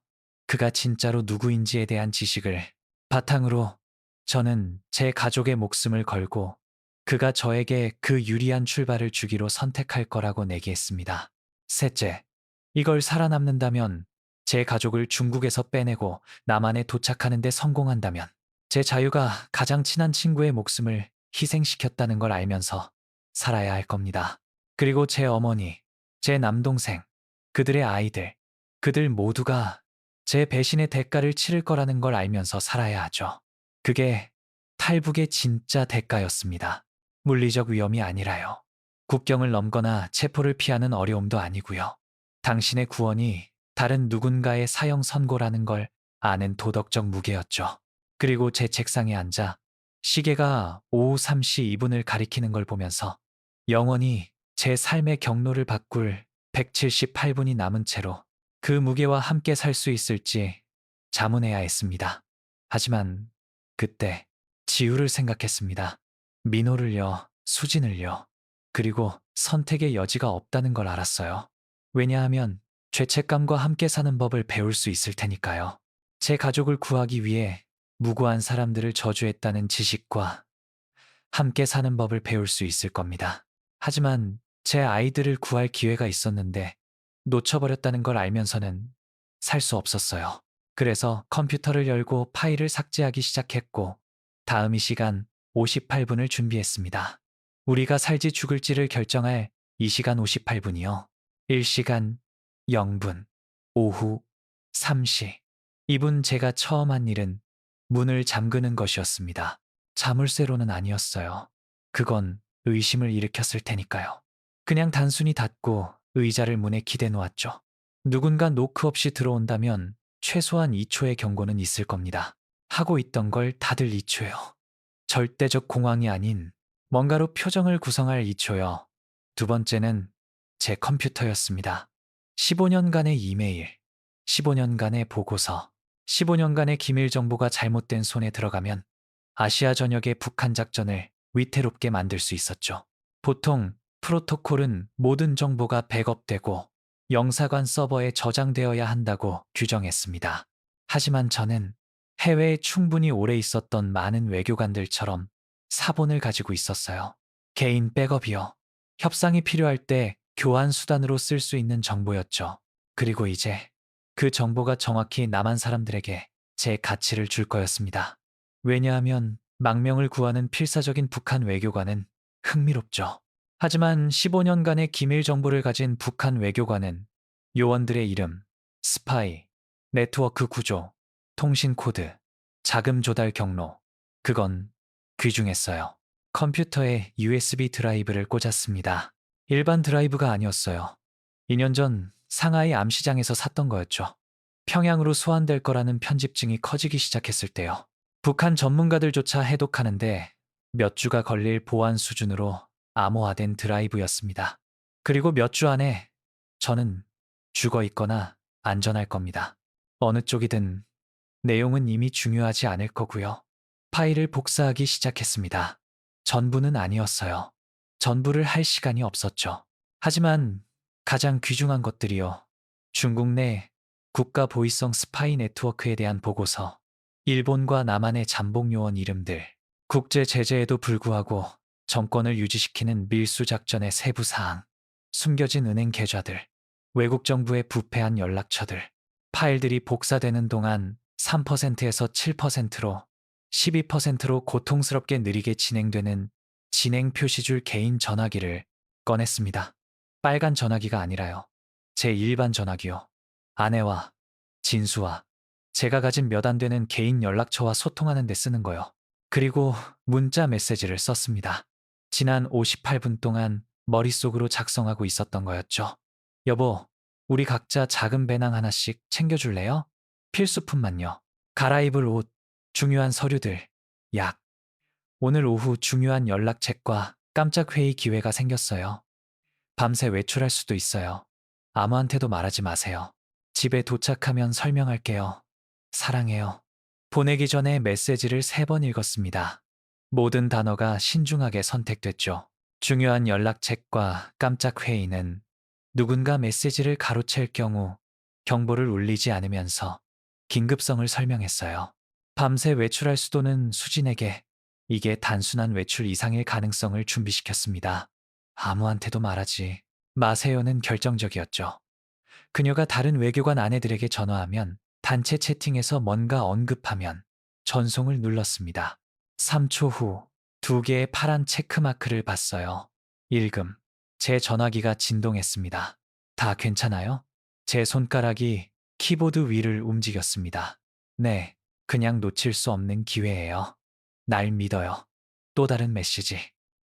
그가 진짜로 누구인지에 대한 지식을 바탕으로 저는 제 가족의 목숨을 걸고 그가 저에게 그 유리한 출발을 주기로 선택할 거라고 내기했습니다. 셋째, 이걸 살아남는다면 제 가족을 중국에서 빼내고 남한에 도착하는 데 성공한다면 제 자유가 가장 친한 친구의 목숨을 희생시켰다는 걸 알면서 살아야 할 겁니다. 그리고 제 어머니, 제 남동생, 그들의 아이들, 그들 모두가 제 배신의 대가를 치를 거라는 걸 알면서 살아야 하죠. 그게 탈북의 진짜 대가였습니다. 물리적 위험이 아니라요. 국경을 넘거나 체포를 피하는 어려움도 아니고요. 당신의 구원이 다른 누군가의 사형 선고라는 걸 아는 도덕적 무게였죠. 그리고 제 책상에 앉아 시계가 오후 3시 2분을 가리키는 걸 보면서 영원히 제 삶의 경로를 바꿀 178분이 남은 채로 그 무게와 함께 살 수 있을지 자문해야 했습니다. 하지만 그때 지우를 생각했습니다. 민호를요, 수진을요. 그리고 선택의 여지가 없다는 걸 알았어요. 왜냐하면 죄책감과 함께 사는 법을 배울 수 있을 테니까요. 제 가족을 구하기 위해 무고한 사람들을 저주했다는 지식과 함께 사는 법을 배울 수 있을 겁니다. 하지만 제 아이들을 구할 기회가 있었는데 놓쳐버렸다는 걸 알면서는 살 수 없었어요. 그래서 컴퓨터를 열고 파일을 삭제하기 시작했고 다음 이 시간 58분을 준비했습니다. 우리가 살지 죽을지를 결정할 이 시간 58분이요. 1시간 0분, 오후 3시. 이분 제가 처음 한 일은 문을 잠그는 것이었습니다. 자물쇠로는 아니었어요. 그건 의심을 일으켰을 테니까요. 그냥 단순히 닫고 의자를 문에 기대 놓았죠. 누군가 노크 없이 들어온다면 최소한 2초의 경고는 있을 겁니다. 하고 있던 걸 다들 2초요. 절대적 공황이 아닌 뭔가로 표정을 구성할 2초요. 두 번째는 제 컴퓨터였습니다. 15년간의 이메일, 15년간의 보고서, 15년간의 기밀 정보가 잘못된 손에 들어가면 아시아 전역의 북한 작전을 위태롭게 만들 수 있었죠. 보통 프로토콜은 모든 정보가 백업되고 영사관 서버에 저장되어야 한다고 규정했습니다. 하지만 저는 해외에 충분히 오래 있었던 많은 외교관들처럼 사본을 가지고 있었어요. 개인 백업이요. 협상이 필요할 때 교환 수단으로 쓸 수 있는 정보였죠. 그리고 이제 그 정보가 정확히 남한 사람들에게 제 가치를 줄 거였습니다. 왜냐하면 망명을 구하는 필사적인 북한 외교관은 흥미롭죠. 하지만 15년간의 기밀 정보를 가진 북한 외교관은 요원들의 이름, 스파이, 네트워크 구조, 통신 코드, 자금 조달 경로, 그건 귀중했어요. 컴퓨터에 USB 드라이브를 꽂았습니다. 일반 드라이브가 아니었어요. 2년 전 상하이 암시장에서 샀던 거였죠. 평양으로 소환될 거라는 편집증이 커지기 시작했을 때요. 북한 전문가들조차 해독하는데 몇 주가 걸릴 보안 수준으로 암호화된 드라이브였습니다. 그리고 몇 주 안에 저는 죽어 있거나 안전할 겁니다. 어느 쪽이든 내용은 이미 중요하지 않을 거고요. 파일을 복사하기 시작했습니다. 전부는 아니었어요. 전부를 할 시간이 없었죠. 하지만 가장 귀중한 것들이요. 중국 내 국가 보위성 스파이 네트워크에 대한 보고서, 일본과 남한의 잠복 요원 이름들, 국제 제재에도 불구하고 정권을 유지시키는 밀수 작전의 세부 사항, 숨겨진 은행 계좌들, 외국 정부의 부패한 연락처들, 파일들이 복사되는 동안 3%에서 7%로 12%로 고통스럽게 느리게 진행되는 진행 표시줄 개인 전화기를 꺼냈습니다. 빨간 전화기가 아니라요. 제 일반 전화기요. 아내와 진수와 제가 가진 몇 안 되는 개인 연락처와 소통하는 데 쓰는 거요. 그리고 문자 메시지를 썼습니다. 지난 58분 동안 머릿속으로 작성하고 있었던 거였죠. 여보, 우리 각자 작은 배낭 하나씩 챙겨줄래요? 필수품만요. 갈아입을 옷, 중요한 서류들, 약. 오늘 오후 중요한 연락책과 깜짝 회의 기회가 생겼어요. 밤새 외출할 수도 있어요. 아무한테도 말하지 마세요. 집에 도착하면 설명할게요. 사랑해요. 보내기 전에 메시지를 3번 읽었습니다. 모든 단어가 신중하게 선택됐죠. 중요한 연락책과 깜짝 회의는 누군가 메시지를 가로챌 경우 경보를 울리지 않으면서 긴급성을 설명했어요. 밤새 외출할 수도는 수진에게 이게 단순한 외출 이상일 가능성을 준비시켰습니다. 아무한테도 말하지 마세요는 결정적이었죠. 그녀가 다른 외교관 아내들에게 전화하면 단체 채팅에서 뭔가 언급하면 전송을 눌렀습니다. 3초 후 2개의 파란 체크마크를 봤어요. 읽음. 제 전화기가 진동했습니다. 다 괜찮아요? 제 손가락이 키보드 위를 움직였습니다. 네, 그냥 놓칠 수 없는 기회예요. 날 믿어요. 또 다른 메시지.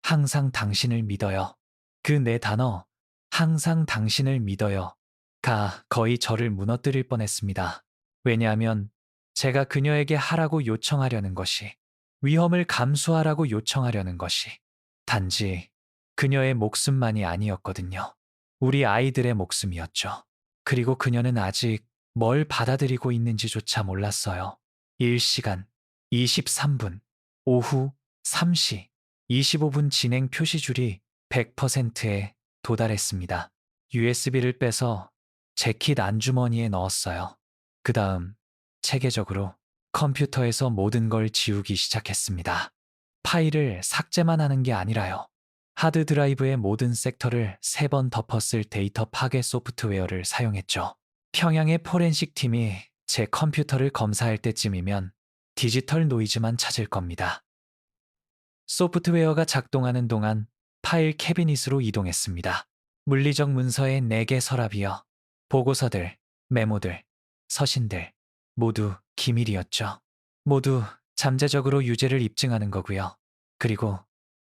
항상 당신을 믿어요. 그 네 단어, 항상 당신을 믿어요. 가 거의 저를 무너뜨릴 뻔했습니다. 왜냐하면 제가 그녀에게 하라고 요청하려는 것이, 위험을 감수하라고 요청하려는 것이, 단지 그녀의 목숨만이 아니었거든요. 우리 아이들의 목숨이었죠. 그리고 그녀는 아직 뭘 받아들이고 있는지조차 몰랐어요. 1시간, 23분, 오후 3시, 25분 진행 표시줄이 100%에 도달했습니다. USB를 빼서 재킷 안주머니에 넣었어요. 그 다음 체계적으로 컴퓨터에서 모든 걸 지우기 시작했습니다. 파일을 삭제만 하는 게 아니라요. 하드 드라이브의 모든 섹터를 3번 덮었을 데이터 파괴 소프트웨어를 사용했죠. 평양의 포렌식 팀이 제 컴퓨터를 검사할 때쯤이면 디지털 노이즈만 찾을 겁니다. 소프트웨어가 작동하는 동안 파일 캐비닛으로 이동했습니다. 물리적 문서의 4개 서랍이요. 보고서들, 메모들, 서신들, 모두 기밀이었죠. 모두 잠재적으로 유죄를 입증하는 거고요. 그리고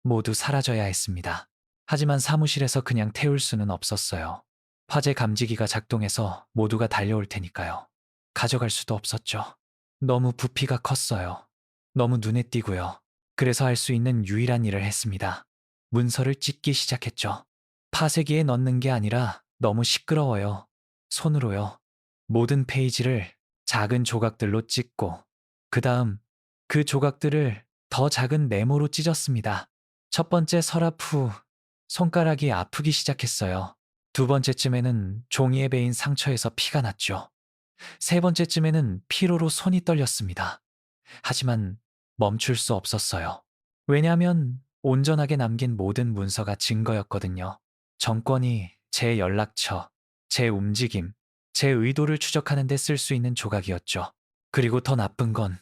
모두 사라져야 했습니다. 하지만 사무실에서 그냥 태울 수는 없었어요. 화재 감지기가 작동해서 모두가 달려올 테니까요. 가져갈 수도 없었죠. 너무 부피가 컸어요. 너무 눈에 띄고요. 그래서 할 수 있는 유일한 일을 했습니다. 문서를 찢기 시작했죠. 파쇄기에 넣는 게 아니라 너무 시끄러워요. 손으로요. 모든 페이지를 작은 조각들로 찢고, 그 다음 그 조각들을 더 작은 네모로 찢었습니다. 첫 번째 서랍 후 손가락이 아프기 시작했어요. 두 번째쯤에는 종이에 베인 상처에서 피가 났죠. 세 번째쯤에는 피로로 손이 떨렸습니다. 하지만 멈출 수 없었어요. 왜냐하면 온전하게 남긴 모든 문서가 증거였거든요. 정권이 제 연락처, 제 움직임, 제 의도를 추적하는 데 쓸 수 있는 조각이었죠. 그리고 더 나쁜 건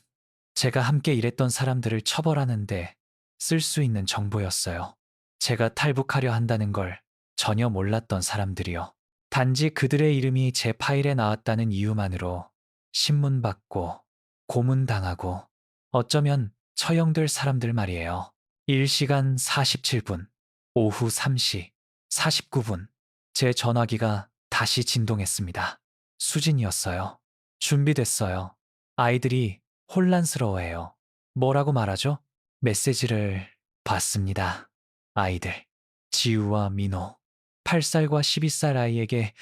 제가 함께 일했던 사람들을 처벌하는데 쓸 수 있는 정보였어요. 제가 탈북하려 한다는 걸 전혀 몰랐던 사람들이요. 단지 그들의 이름이 제 파일에 나왔다는 이유만으로 신문받고 고문당하고 어쩌면 처형될 사람들 말이에요. 1시간 47분, 오후 3시 49분, 제 전화기가 다시 진동했습니다. 수진이었어요. 준비됐어요. 아이들이 혼란스러워해요. 뭐라고 말하죠? 메시지를 봤습니다. 아이들, 지우와 민호, 8살과 12살 아이에게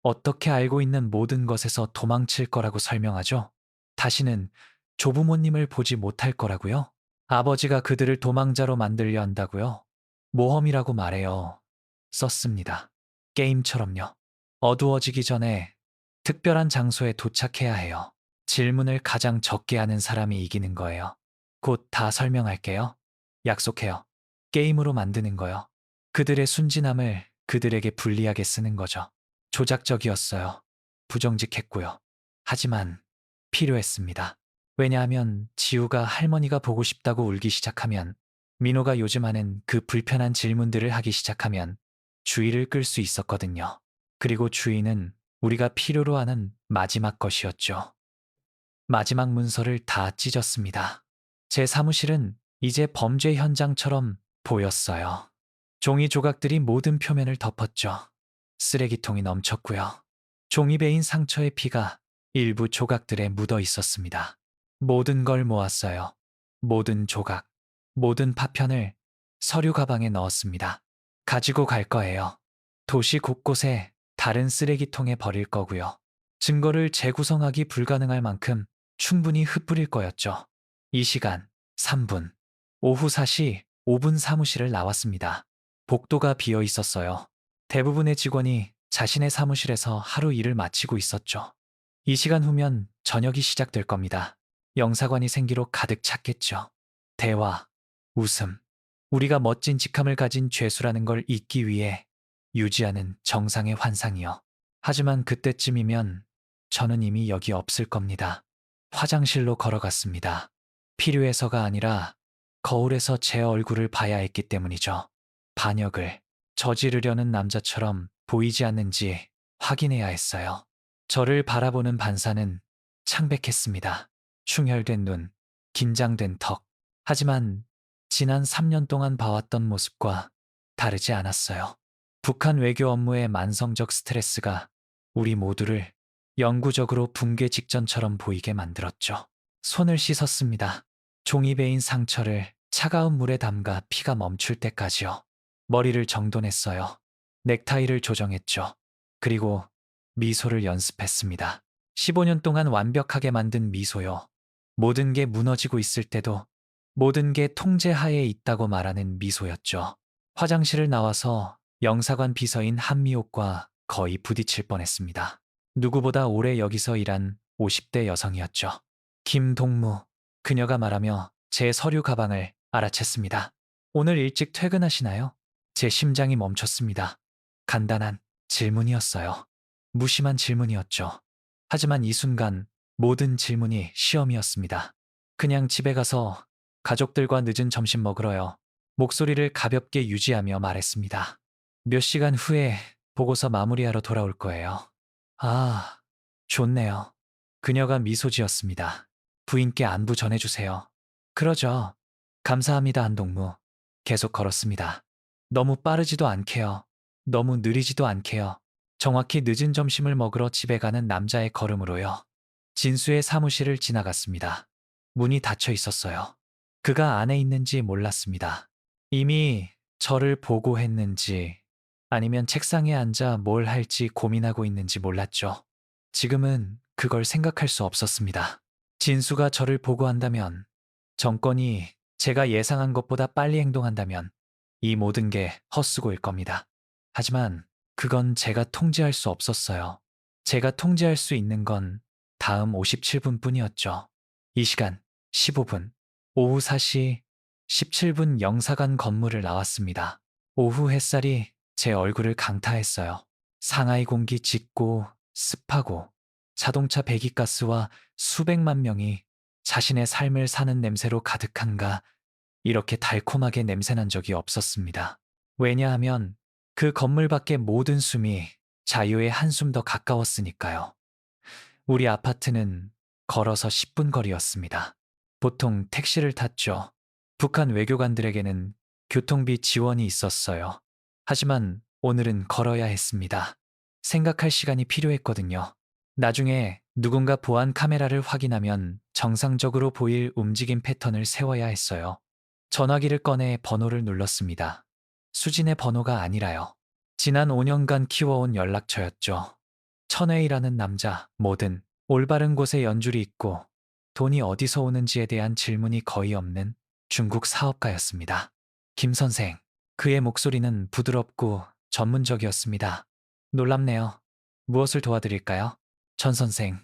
어떻게 알고 있는 모든 것에서 도망칠 거라고 설명하죠? 다시는 조부모님을 보지 못할 거라고요? 아버지가 그들을 도망자로 만들려 한다고요? 모험이라고 말해요. 썼습니다. 게임처럼요. 어두워지기 전에 특별한 장소에 도착해야 해요. 질문을 가장 적게 하는 사람이 이기는 거예요. 곧 다 설명할게요. 약속해요. 게임으로 만드는 거요. 그들의 순진함을 그들에게 불리하게 쓰는 거죠. 조작적이었어요. 부정직했고요. 하지만 필요했습니다. 왜냐하면 지우가 할머니가 보고 싶다고 울기 시작하면, 민호가 요즘 하는 그 불편한 질문들을 하기 시작하면 주의를 끌 수 있었거든요. 그리고 주의는 우리가 필요로 하는 마지막 것이었죠. 마지막 문서를 다 찢었습니다. 제 사무실은 이제 범죄 현장처럼 보였어요. 종이 조각들이 모든 표면을 덮었죠. 쓰레기통이 넘쳤고요. 종이 베인 상처의 피가 일부 조각들에 묻어 있었습니다. 모든 걸 모았어요. 모든 조각, 모든 파편을 서류 가방에 넣었습니다. 가지고 갈 거예요. 도시 곳곳에 다른 쓰레기통에 버릴 거고요. 증거를 재구성하기 불가능할 만큼 충분히 흩뿌릴 거였죠. 이 시간 3분. 오후 4시 5분 사무실을 나왔습니다. 복도가 비어 있었어요. 대부분의 직원이 자신의 사무실에서 하루 일을 마치고 있었죠. 이 시간 후면 저녁이 시작될 겁니다. 영사관이 생기로 가득 찼겠죠. 대화, 웃음, 우리가 멋진 직함을 가진 죄수라는 걸 잊기 위해 유지하는 정상의 환상이요. 하지만 그때쯤이면 저는 이미 여기 없을 겁니다. 화장실로 걸어갔습니다. 필요해서가 아니라 거울에서 제 얼굴을 봐야 했기 때문이죠. 반역을 저지르려는 남자처럼 보이지 않는지 확인해야 했어요. 저를 바라보는 반사는 창백했습니다. 충혈된 눈, 긴장된 턱. 하지만 지난 3년 동안 봐왔던 모습과 다르지 않았어요. 북한 외교 업무의 만성적 스트레스가 우리 모두를 영구적으로 붕괴 직전처럼 보이게 만들었죠. 손을 씻었습니다. 종이 베인 상처를 차가운 물에 담가 피가 멈출 때까지요. 머리를 정돈했어요. 넥타이를 조정했죠. 그리고 미소를 연습했습니다. 15년 동안 완벽하게 만든 미소요. 모든 게 무너지고 있을 때도 모든 게 통제하에 있다고 말하는 미소였죠. 화장실을 나와서 영사관 비서인 한미옥과 거의 부딪힐 뻔했습니다. 누구보다 오래 여기서 일한 50대 여성이었죠. 김동무. 그녀가 말하며 제 서류 가방을 알아챘습니다. 오늘 일찍 퇴근하시나요? 제 심장이 멈췄습니다. 간단한 질문이었어요. 무심한 질문이었죠. 하지만 이 순간 모든 질문이 시험이었습니다. 그냥 집에 가서 가족들과 늦은 점심 먹으러요. 목소리를 가볍게 유지하며 말했습니다. 몇 시간 후에 보고서 마무리하러 돌아올 거예요. 아, 좋네요. 그녀가 미소 지었습니다. 부인께 안부 전해주세요. 그러죠. 감사합니다, 한동무. 계속 걸었습니다. 너무 빠르지도 않게요. 너무 느리지도 않게요. 정확히 늦은 점심을 먹으러 집에 가는 남자의 걸음으로요. 진수의 사무실을 지나갔습니다. 문이 닫혀 있었어요. 그가 안에 있는지 몰랐습니다. 이미 저를 보고했는지 아니면 책상에 앉아 뭘 할지 고민하고 있는지 몰랐죠. 지금은 그걸 생각할 수 없었습니다. 진수가 저를 보고한다면, 정권이 제가 예상한 것보다 빨리 행동한다면 이 모든 게 헛수고일 겁니다. 하지만 그건 제가 통제할 수 없었어요. 제가 통제할 수 있는 건 다음 57분 뿐이었죠. 이 시간 15분, 오후 4시 17분 영사관 건물을 나왔습니다. 오후 햇살이 제 얼굴을 강타했어요. 상하이 공기 짙고 습하고 자동차 배기가스와 수백만 명이 자신의 삶을 사는 냄새로 가득한가 이렇게 달콤하게 냄새난 적이 없었습니다. 왜냐하면 그 건물 밖의 모든 숨이 자유의 한숨 더 가까웠으니까요. 우리 아파트는 걸어서 10분 거리였습니다. 보통 택시를 탔죠. 북한 외교관들에게는 교통비 지원이 있었어요. 하지만 오늘은 걸어야 했습니다. 생각할 시간이 필요했거든요. 나중에 누군가 보안 카메라를 확인하면 정상적으로 보일 움직임 패턴을 세워야 했어요. 전화기를 꺼내 번호를 눌렀습니다. 수진의 번호가 아니라요. 지난 5년간 키워온 연락처였죠. 천회이라는 남자, 뭐든 올바른 곳에 연줄이 있고 돈이 어디서 오는지에 대한 질문이 거의 없는 중국 사업가였습니다. 김 선생, 그의 목소리는 부드럽고 전문적이었습니다. 놀랍네요. 무엇을 도와드릴까요? 전 선생,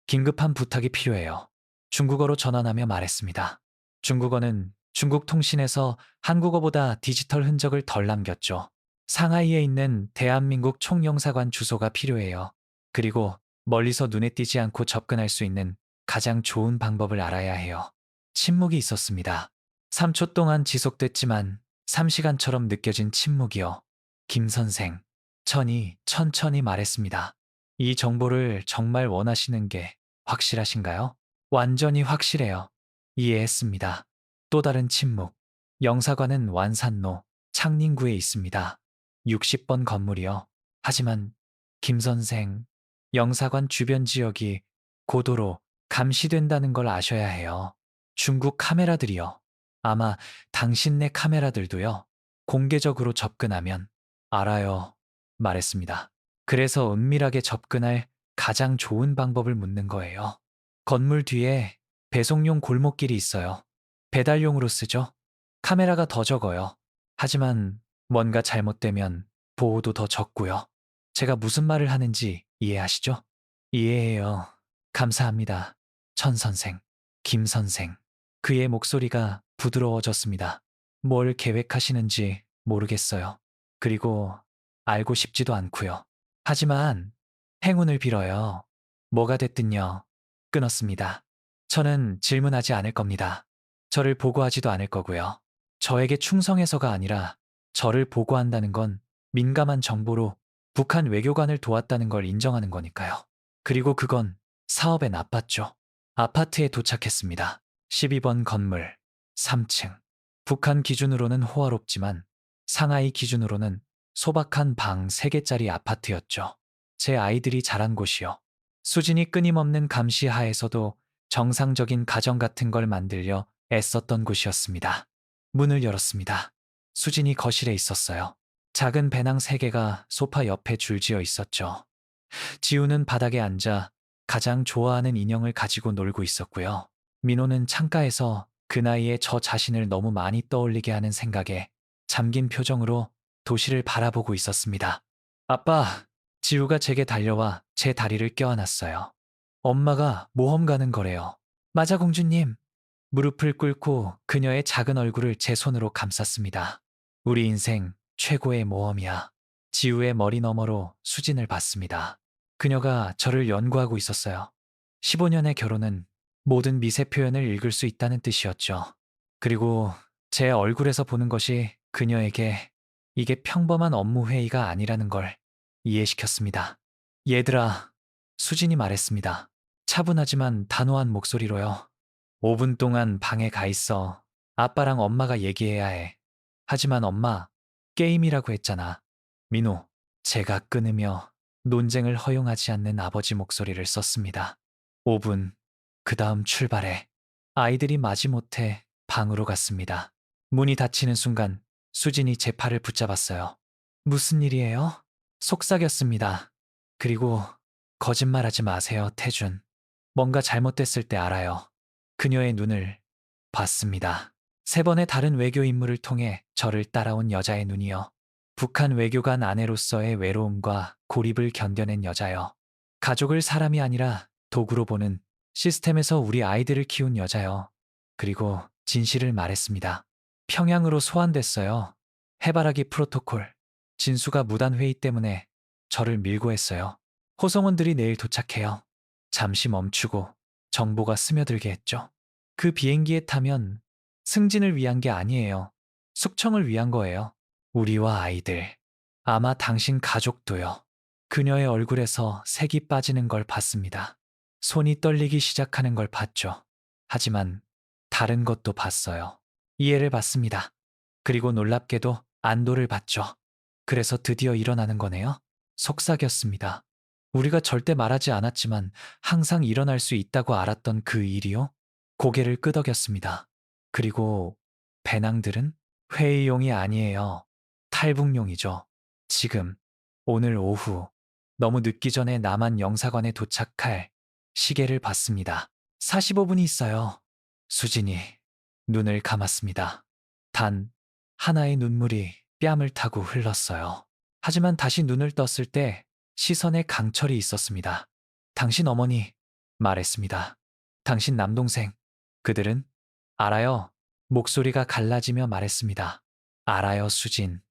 긴급한 부탁이 필요해요. 중국어로 전환하며 말했습니다. 중국어는 중국 통신에서 한국어보다 디지털 흔적을 덜 남겼죠. 상하이에 있는 대한민국 총영사관 주소가 필요해요. 그리고 멀리서 눈에 띄지 않고 접근할 수 있는 가장 좋은 방법을 알아야 해요. 침묵이 있었습니다. 3초 동안 지속됐지만 3시간처럼 느껴진 침묵이요. 김 선생, 천천히 말했습니다. 이 정보를 정말 원하시는 게 확실하신가요? 완전히 확실해요. 이해했습니다. 또 다른 침묵. 영사관은 완산로 창寧구에 있습니다. 60번 건물이요. 하지만 김 선생, 영사관 주변 지역이 고도로 감시된다는 걸 아셔야 해요. 중국 카메라들이요. 아마 당신네 카메라들도요. 공개적으로 접근하면 알아요. 말했습니다. 그래서 은밀하게 접근할 가장 좋은 방법을 묻는 거예요. 건물 뒤에 배송용 골목길이 있어요. 배달용으로 쓰죠. 카메라가 더 적어요. 하지만 뭔가 잘못되면 보호도 더 적고요. 제가 무슨 말을 하는지 이해하시죠? 이해해요. 감사합니다. 천 선생, 김 선생. 그의 목소리가 부드러워졌습니다. 뭘 계획하시는지 모르겠어요. 그리고 알고 싶지도 않고요. 하지만 행운을 빌어요. 뭐가 됐든요. 끊었습니다. 저는 질문하지 않을 겁니다. 저를 보고하지도 않을 거고요. 저에게 충성해서가 아니라 저를 보고한다는 건 민감한 정보로 북한 외교관을 도왔다는 걸 인정하는 거니까요. 그리고 그건 사업에 나빴죠. 아파트에 도착했습니다. 12번 건물 3층. 북한 기준으로는 호화롭지만 상하이 기준으로는 소박한 방 3개짜리 아파트였죠. 제 아이들이 자란 곳이요. 수진이 끊임없는 감시 하에서도 정상적인 가정 같은 걸 만들려 애썼던 곳이었습니다. 문을 열었습니다. 수진이 거실에 있었어요. 작은 배낭 3개가 소파 옆에 줄지어 있었죠. 지우는 바닥에 앉아 가장 좋아하는 인형을 가지고 놀고 있었고요. 민호는 창가에서 그 나이에 저 자신을 너무 많이 떠올리게 하는 생각에 잠긴 표정으로 도시를 바라보고 있었습니다. 아빠, 지우가 제게 달려와 제 다리를 껴안았어요. 엄마가 모험 가는 거래요. 맞아, 공주님. 무릎을 꿇고 그녀의 작은 얼굴을 제 손으로 감쌌습니다. 우리 인생 최고의 모험이야. 지우의 머리 너머로 수진을 봤습니다. 그녀가 저를 연구하고 있었어요. 15년의 결혼은 모든 미세 표현을 읽을 수 있다는 뜻이었죠. 그리고 제 얼굴에서 보는 것이 그녀에게 이게 평범한 업무 회의가 아니라는 걸 이해시켰습니다. 얘들아, 수진이 말했습니다. 차분하지만 단호한 목소리로요. 5분 동안 방에 가 있어. 아빠랑 엄마가 얘기해야 해. 하지만 엄마, 게임이라고 했잖아. 민호, 제가 끊으며 논쟁을 허용하지 않는 아버지 목소리를 썼습니다. 5분, 그 다음 출발해. 아이들이 마지못해 방으로 갔습니다. 문이 닫히는 순간 수진이 제 팔을 붙잡았어요. 무슨 일이에요? 속삭였습니다. 그리고 거짓말하지 마세요, 태준. 뭔가 잘못됐을 때 알아요. 그녀의 눈을 봤습니다. 3번의 다른 외교 임무를 통해 저를 따라온 여자의 눈이요. 북한 외교관 아내로서의 외로움과 고립을 견뎌낸 여자요. 가족을 사람이 아니라 도구로 보는 시스템에서 우리 아이들을 키운 여자요. 그리고 진실을 말했습니다. 평양으로 소환됐어요. 해바라기 프로토콜. 진수가 무단 회의 때문에 저를 밀고 했어요. 호송원들이 내일 도착해요. 잠시 멈추고 정보가 스며들게 했죠. 그 비행기에 타면 승진을 위한 게 아니에요. 숙청을 위한 거예요. 우리와 아이들. 아마 당신 가족도요. 그녀의 얼굴에서 색이 빠지는 걸 봤습니다. 손이 떨리기 시작하는 걸 봤죠. 하지만 다른 것도 봤어요. 이해를 받습니다. 그리고 놀랍게도 안도를 받죠. 그래서 드디어 일어나는 거네요. 속삭였습니다. 우리가 절대 말하지 않았지만 항상 일어날 수 있다고 알았던 그 일이요? 고개를 끄덕였습니다. 그리고 배낭들은 회의용이 아니에요. 탈북용이죠. 지금, 오늘 오후, 너무 늦기 전에 남한 영사관에 도착할 시계를 봤습니다. 45분이 있어요. 수진이 눈을 감았습니다. 단 하나의 눈물이 뺨을 타고 흘렀어요. 하지만 다시 눈을 떴을 때 시선에 강철이 있었습니다. 당신 어머니, 말했습니다. 당신 남동생, 그들은? 알아요. 목소리가 갈라지며 말했습니다. 알아요, 수진.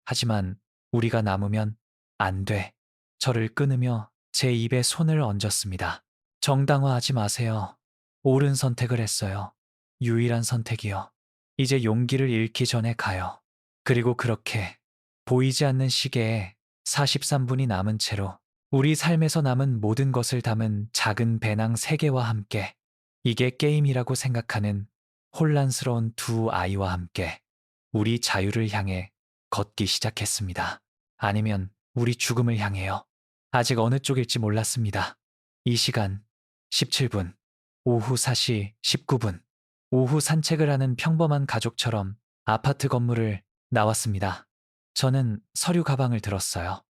하지만 우리가 남으면 안 돼. 저를 끊으며 제 입에 손을 얹었습니다. 정당화하지 마세요. 옳은 선택을 했어요. 유일한 선택이요. 이제 용기를 잃기 전에 가요. 그리고 그렇게 보이지 않는 시계에 43분이 남은 채로 우리 삶에서 남은 모든 것을 담은 작은 배낭 3개와 함께 이게 게임이라고 생각하는 혼란스러운 두 아이와 함께 우리 자유를 향해 걷기 시작했습니다. 아니면 우리 죽음을 향해요. 아직 어느 쪽일지 몰랐습니다. 이 시간 17분, 오후 4시 19분. 오후 산책을 하는 평범한 가족처럼 아파트 건물을 나왔습니다. 저는 서류 가방을 들었어요.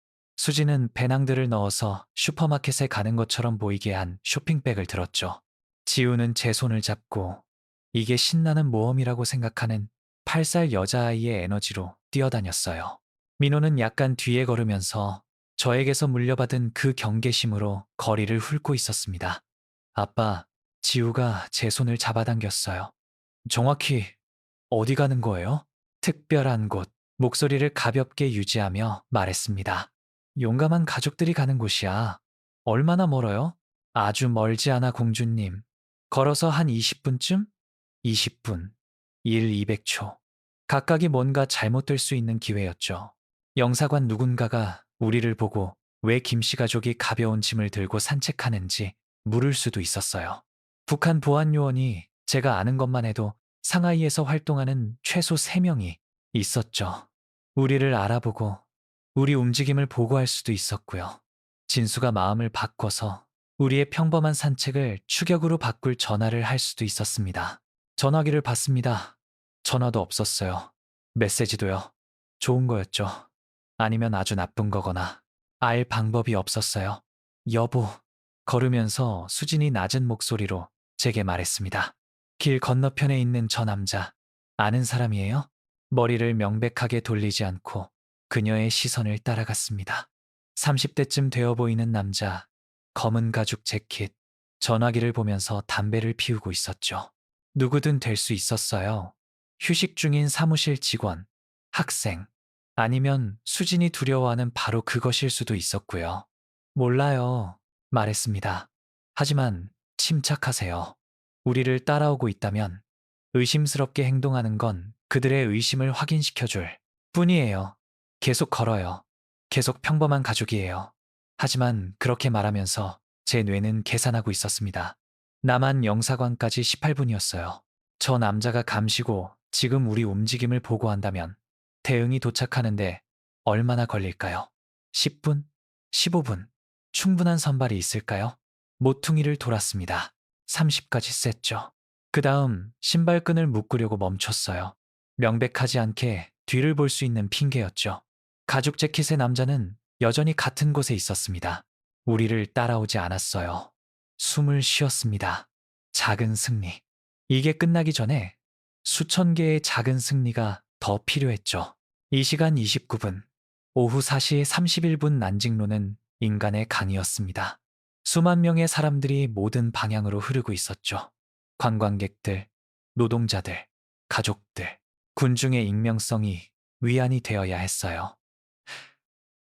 수지는 배낭들을 넣어서 슈퍼마켓에 가는 것처럼 보이게 한 쇼핑백을 들었죠. 지우는 제 손을 잡고 이게 신나는 모험이라고 생각하는 8살 여자아이의 에너지로 뛰어다녔어요. 민호는 약간 뒤에 걸으면서 저에게서 물려받은 그 경계심으로 거리를 훑고 있었습니다. 아빠, 지우가 제 손을 잡아당겼어요. 정확히 어디 가는 거예요? 특별한 곳, 목소리를 가볍게 유지하며 말했습니다. 용감한 가족들이 가는 곳이야. 얼마나 멀어요? 아주 멀지 않아, 공주님. 걸어서 한 20분쯤? 20분. 일 200초. 각각이 뭔가 잘못될 수 있는 기회였죠. 영사관 누군가가 우리를 보고 왜 김씨 가족이 가벼운 짐을 들고 산책하는지 물을 수도 있었어요. 북한 보안요원이 제가 아는 것만 해도 상하이에서 활동하는 최소 3명이 있었죠. 우리를 알아보고 우리 움직임을 보고할 수도 있었고요. 진수가 마음을 바꿔서 우리의 평범한 산책을 추격으로 바꿀 전화를 할 수도 있었습니다. 전화기를 받습니다. 전화도 없었어요. 메시지도요. 좋은 거였죠. 아니면 아주 나쁜 거거나 알 방법이 없었어요. 여보, 걸으면서 수진이 낮은 목소리로 제게 말했습니다. 길 건너편에 있는 저 남자, 아는 사람이에요? 머리를 명백하게 돌리지 않고 그녀의 시선을 따라갔습니다. 30대쯤 되어 보이는 남자, 검은 가죽 재킷, 전화기를 보면서 담배를 피우고 있었죠. 누구든 될 수 있었어요. 휴식 중인 사무실 직원, 학생, 아니면 수진이 두려워하는 바로 그것일 수도 있었고요. 몰라요. 말했습니다. 하지만 침착하세요. 우리를 따라오고 있다면 의심스럽게 행동하는 건 그들의 의심을 확인시켜줄 뿐이에요. 계속 걸어요. 계속 평범한 가족이에요. 하지만 그렇게 말하면서 제 뇌는 계산하고 있었습니다. 남한 영사관까지 18분이었어요. 저 남자가 감시고 지금 우리 움직임을 보고한다면 대응이 도착하는데 얼마나 걸릴까요? 10분? 15분? 충분한 선발이 있을까요? 모퉁이를 돌았습니다. 30까지 셌죠. 그 다음 신발끈을 묶으려고 멈췄어요. 명백하지 않게 뒤를 볼 수 있는 핑계였죠. 가죽 재킷의 남자는 여전히 같은 곳에 있었습니다. 우리를 따라오지 않았어요. 숨을 쉬었습니다. 작은 승리. 이게 끝나기 전에 수천 개의 작은 승리가 더 필요했죠. 이 시간 29분. 오후 4시 31분 난징로는 인간의 강이었습니다. 수만 명의 사람들이 모든 방향으로 흐르고 있었죠. 관광객들, 노동자들, 가족들, 군중의 익명성이 위안이 되어야 했어요.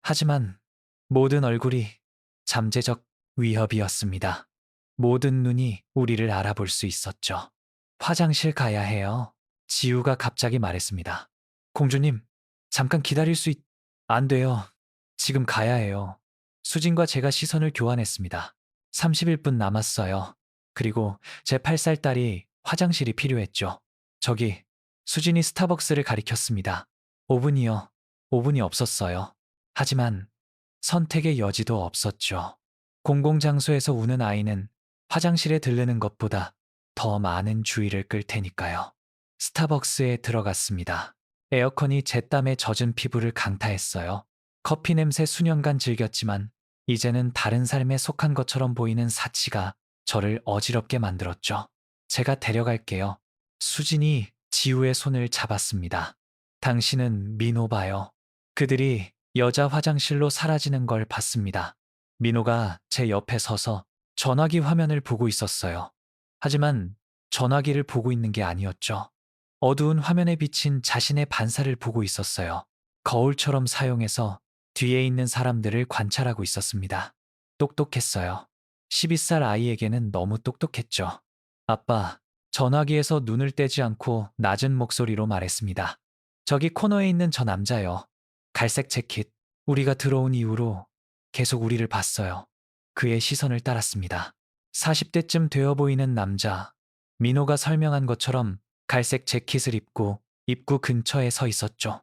하지만 모든 얼굴이 잠재적 위협이었습니다. 모든 눈이 우리를 알아볼 수 있었죠. 화장실 가야 해요. 지우가 갑자기 말했습니다. 공주님, 잠깐 기다릴 수 안 돼요. 지금 가야 해요. 수진과 제가 시선을 교환했습니다. 31분 남았어요. 그리고 제 8살 딸이 화장실이 필요했죠. 저기, 수진이 스타벅스를 가리켰습니다. 5분이요. 5분이 없었어요. 하지만 선택의 여지도 없었죠. 공공장소에서 우는 아이는 화장실에 들르는 것보다 더 많은 주의를 끌 테니까요. 스타벅스에 들어갔습니다. 에어컨이 제 땀에 젖은 피부를 강타했어요. 커피 냄새 수년간 즐겼지만 이제는 다른 삶에 속한 것처럼 보이는 사치가 저를 어지럽게 만들었죠. 제가 데려갈게요. 수진이 지우의 손을 잡았습니다. 당신은 민호 봐요. 그들이 여자 화장실로 사라지는 걸 봤습니다. 민호가 제 옆에 서서 전화기 화면을 보고 있었어요. 하지만 전화기를 보고 있는 게 아니었죠. 어두운 화면에 비친 자신의 반사를 보고 있었어요. 거울처럼 사용해서 뒤에 있는 사람들을 관찰하고 있었습니다. 똑똑했어요. 12살 아이에게는 너무 똑똑했죠. 아빠, 전화기에서 눈을 떼지 않고 낮은 목소리로 말했습니다. 저기 코너에 있는 저 남자요. 갈색 재킷. 우리가 들어온 이후로 계속 우리를 봤어요. 그의 시선을 따랐습니다. 40대쯤 되어 보이는 남자. 민호가 설명한 것처럼 갈색 재킷을 입고 입구 근처에 서 있었죠.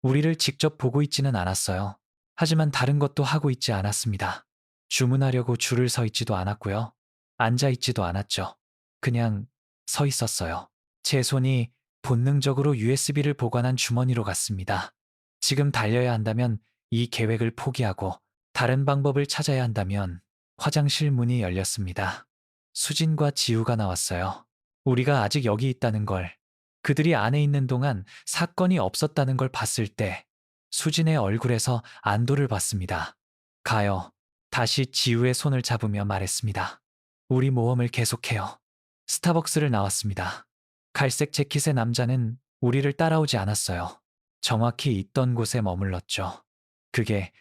우리를 직접 보고 있지는 않았어요. 하지만 다른 것도 하고 있지 않았습니다. 주문하려고 줄을 서 있지도 않았고요. 앉아 있지도 않았죠. 그냥 서 있었어요. 제 손이 본능적으로 USB를 보관한 주머니로 갔습니다. 지금 달려야 한다면 이 계획을 포기하고 다른 방법을 찾아야 한다면 화장실 문이 열렸습니다. 수진과 지우가 나왔어요. 우리가 아직 여기 있다는 걸, 그들이 안에 있는 동안 사건이 없었다는 걸 봤을 때 수진의 얼굴에서 안도를 받습니다. 가요. 다시 지우의 손을 잡으며 말했습니다. 우리 모험을 계속해요. 스타벅스를 나왔습니다. 갈색 재킷의 남자는 우리를 따라오지 않았어요. 정확히 있던 곳에 머물렀죠. 그게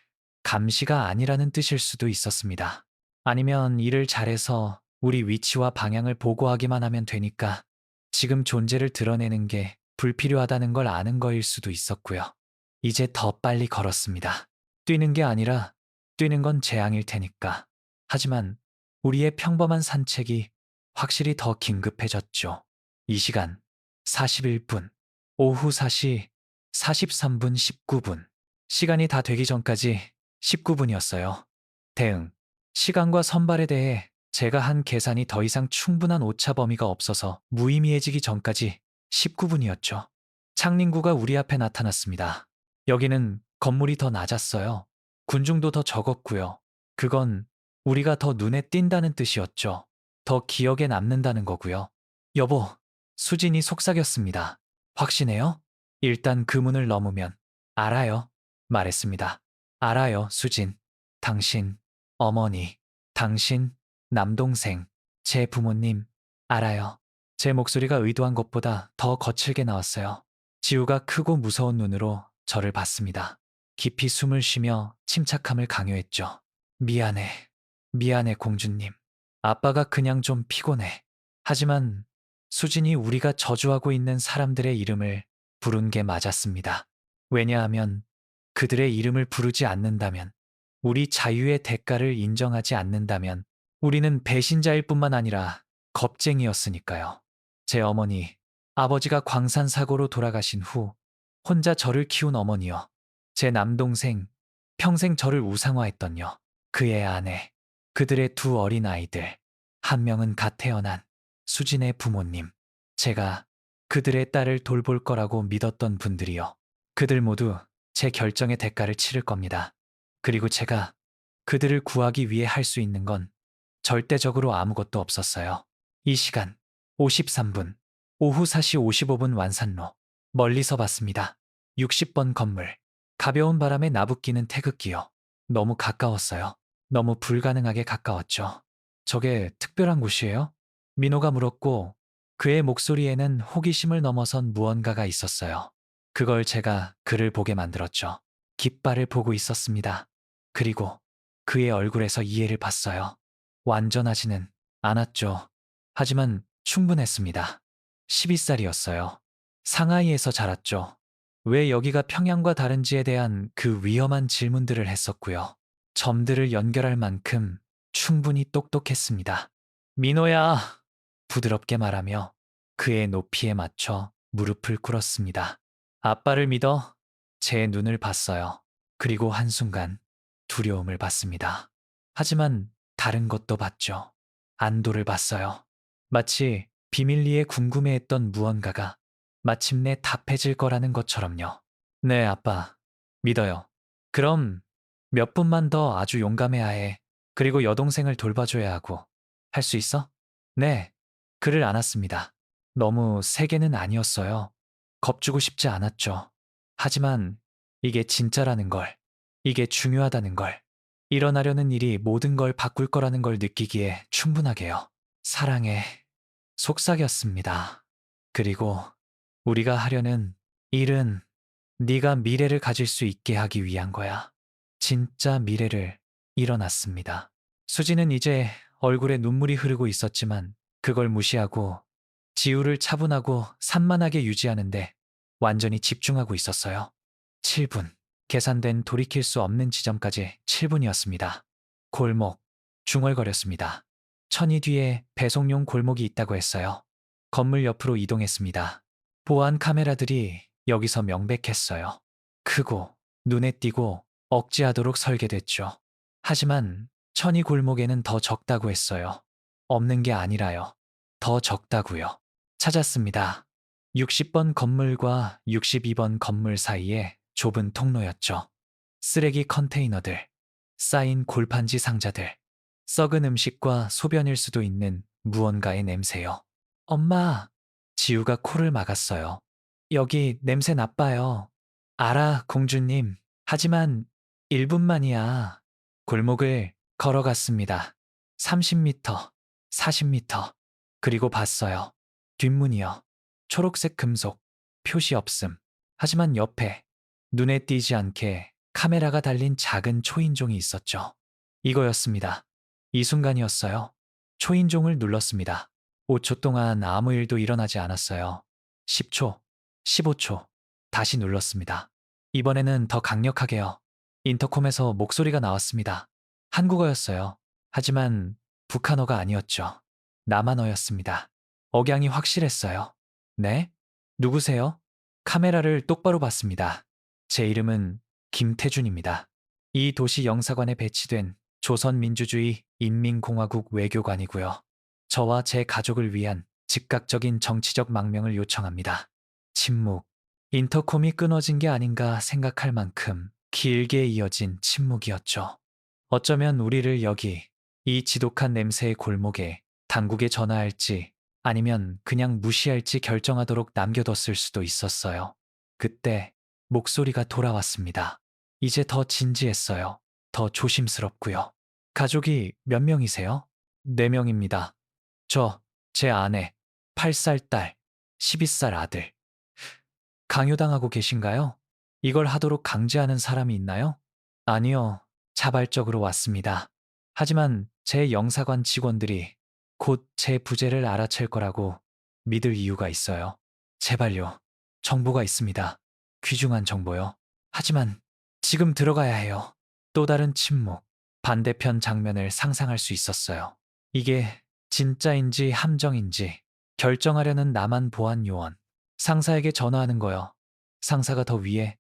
감시가 아니라는 뜻일 수도 있었습니다. 아니면 일을 잘해서 우리 위치와 방향을 보고하기만 하면 되니까 지금 존재를 드러내는 게 불필요하다는 걸 아는 거일 수도 있었고요. 이제 더 빨리 걸었습니다. 뛰는 게 아니라 뛰는 건 재앙일 테니까. 하지만 우리의 평범한 산책이 확실히 더 긴급해졌죠. 이 시간 41분, 오후 4시 43분 19분. 시간이 다 되기 전까지 19분이었어요. 대응. 시간과 선발에 대해 제가 한 계산이 더 이상 충분한 오차 범위가 없어서 무의미해지기 전까지 19분이었죠. 창린구가 우리 앞에 나타났습니다. 여기는 건물이 더 낮았어요. 군중도 더 적었고요. 그건 우리가 더 눈에 띈다는 뜻이었죠. 더 기억에 남는다는 거고요. 여보, 수진이 속삭였습니다. 확신해요? 일단 그 문을 넘으면 알아요. 말했습니다. 알아요, 수진. 당신, 어머니, 당신, 남동생, 제 부모님, 알아요. 제 목소리가 의도한 것보다 더 거칠게 나왔어요. 지우가 크고 무서운 눈으로 저를 봤습니다. 깊이 숨을 쉬며 침착함을 강요했죠. 미안해. 미안해, 공주님. 아빠가 그냥 좀 피곤해. 하지만 수진이 우리가 저주하고 있는 사람들의 이름을 부른 게 맞았습니다. 왜냐하면 그들의 이름을 부르지 않는다면, 우리 자유의 대가를 인정하지 않는다면 우리는 배신자일 뿐만 아니라 겁쟁이였으니까요. 제 어머니, 아버지가 광산 사고로 돌아가신 후 혼자 저를 키운 어머니요. 제 남동생, 평생 저를 우상화했던요. 그의 아내, 그들의 두 어린 아이들, 한 명은 갓 태어난 수진의 부모님, 제가 그들의 딸을 돌볼 거라고 믿었던 분들이요. 그들 모두 제 결정의 대가를 치를 겁니다. 그리고 제가 그들을 구하기 위해 할 수 있는 건 절대적으로 아무것도 없었어요. 이 시간 53분, 오후 4시 55분 완산로, 멀리서 봤습니다. 60번 건물, 가벼운 바람에 나부끼는 태극기요. 너무 가까웠어요. 너무 불가능하게 가까웠죠. 저게 특별한 곳이에요? 민호가 물었고 그의 목소리에는 호기심을 넘어선 무언가가 있었어요. 그걸 제가 그를 보게 만들었죠. 깃발을 보고 있었습니다. 그리고 그의 얼굴에서 이해를 봤어요. 완전하지는 않았죠. 하지만 충분했습니다. 12살이었어요. 상하이에서 자랐죠. 왜 여기가 평양과 다른지에 대한 그 위험한 질문들을 했었고요. 점들을 연결할 만큼 충분히 똑똑했습니다. 민호야! 부드럽게 말하며 그의 높이에 맞춰 무릎을 꿇었습니다. 아빠를 믿어. 제 눈을 봤어요. 그리고 한순간 두려움을 받습니다. 하지만 다른 것도 봤죠. 안도를 봤어요. 마치 비밀리에 궁금해했던 무언가가 마침내 답해질 거라는 것처럼요. 네, 아빠. 믿어요. 그럼 몇 분만 더 아주 용감해야 해. 그리고 여동생을 돌봐줘야 하고. 할 수 있어? 네. 그를 안았습니다. 너무 세게는 아니었어요. 겁주고 싶지 않았죠. 하지만 이게 진짜라는 걸, 이게 중요하다는 걸, 일어나려는 일이 모든 걸 바꿀 거라는 걸 느끼기에 충분하게요. 사랑해. 속삭였습니다. 그리고 우리가 하려는 일은 네가 미래를 가질 수 있게 하기 위한 거야. 진짜 미래를 일어났습니다. 수지는 이제 얼굴에 눈물이 흐르고 있었지만 그걸 무시하고 지우를 차분하고 산만하게 유지하는데 완전히 집중하고 있었어요. 7분. 계산된 돌이킬 수 없는 지점까지 7분이었습니다. 골목. 중얼거렸습니다. 천이 뒤에 배송용 골목이 있다고 했어요. 건물 옆으로 이동했습니다. 보안 카메라들이 여기서 명백했어요. 크고 눈에 띄고 억지하도록 설계됐죠. 하지만 천이 골목에는 더 적다고 했어요. 없는 게 아니라요. 더 적다고요. 찾았습니다. 60번 건물과 62번 건물 사이에 좁은 통로였죠. 쓰레기 컨테이너들, 쌓인 골판지 상자들, 썩은 음식과 소변일 수도 있는 무언가의 냄새요. 엄마, 지우가 코를 막았어요. 여기 냄새 나빠요. 알아, 공주님. 하지만 1분만이야. 골목을 걸어갔습니다. 30m, 40m. 그리고 봤어요. 뒷문이요. 초록색 금속, 표시 없음. 하지만 옆에 눈에 띄지 않게 카메라가 달린 작은 초인종이 있었죠. 이거였습니다. 이 순간이었어요. 초인종을 눌렀습니다. 5초 동안 아무 일도 일어나지 않았어요. 10초, 15초, 다시 눌렀습니다. 이번에는 더 강력하게요. 인터콤에서 목소리가 나왔습니다. 한국어였어요. 하지만 북한어가 아니었죠. 남한어였습니다. 억양이 확실했어요. 네? 누구세요? 카메라를 똑바로 봤습니다. 제 이름은 김태준입니다. 이 도시 영사관에 배치된 조선민주주의 인민공화국 외교관이고요. 저와 제 가족을 위한 즉각적인 정치적 망명을 요청합니다. 침묵. 인터콤이 끊어진 게 아닌가 생각할 만큼 길게 이어진 침묵이었죠. 어쩌면 우리를 여기, 이 지독한 냄새의 골목에 당국에 전화할지 아니면 그냥 무시할지 결정하도록 남겨뒀을 수도 있었어요. 그때 목소리가 돌아왔습니다. 이제 더 진지했어요. 더 조심스럽고요. 가족이 몇 명이세요? 4명입니다. 제 아내, 8살 딸, 12살 아들. 강요당하고 계신가요? 이걸 하도록 강제하는 사람이 있나요? 아니요. 자발적으로 왔습니다. 하지만 제 영사관 직원들이 곧 제 부재를 알아챌 거라고 믿을 이유가 있어요. 제발요. 정보가 있습니다. 귀중한 정보요. 하지만 지금 들어가야 해요. 또 다른 침묵. 반대편 장면을 상상할 수 있었어요. 이게 진짜인지 함정인지 결정하려는 남한 보안 요원. 상사에게 전화하는 거요. 상사가 더 위에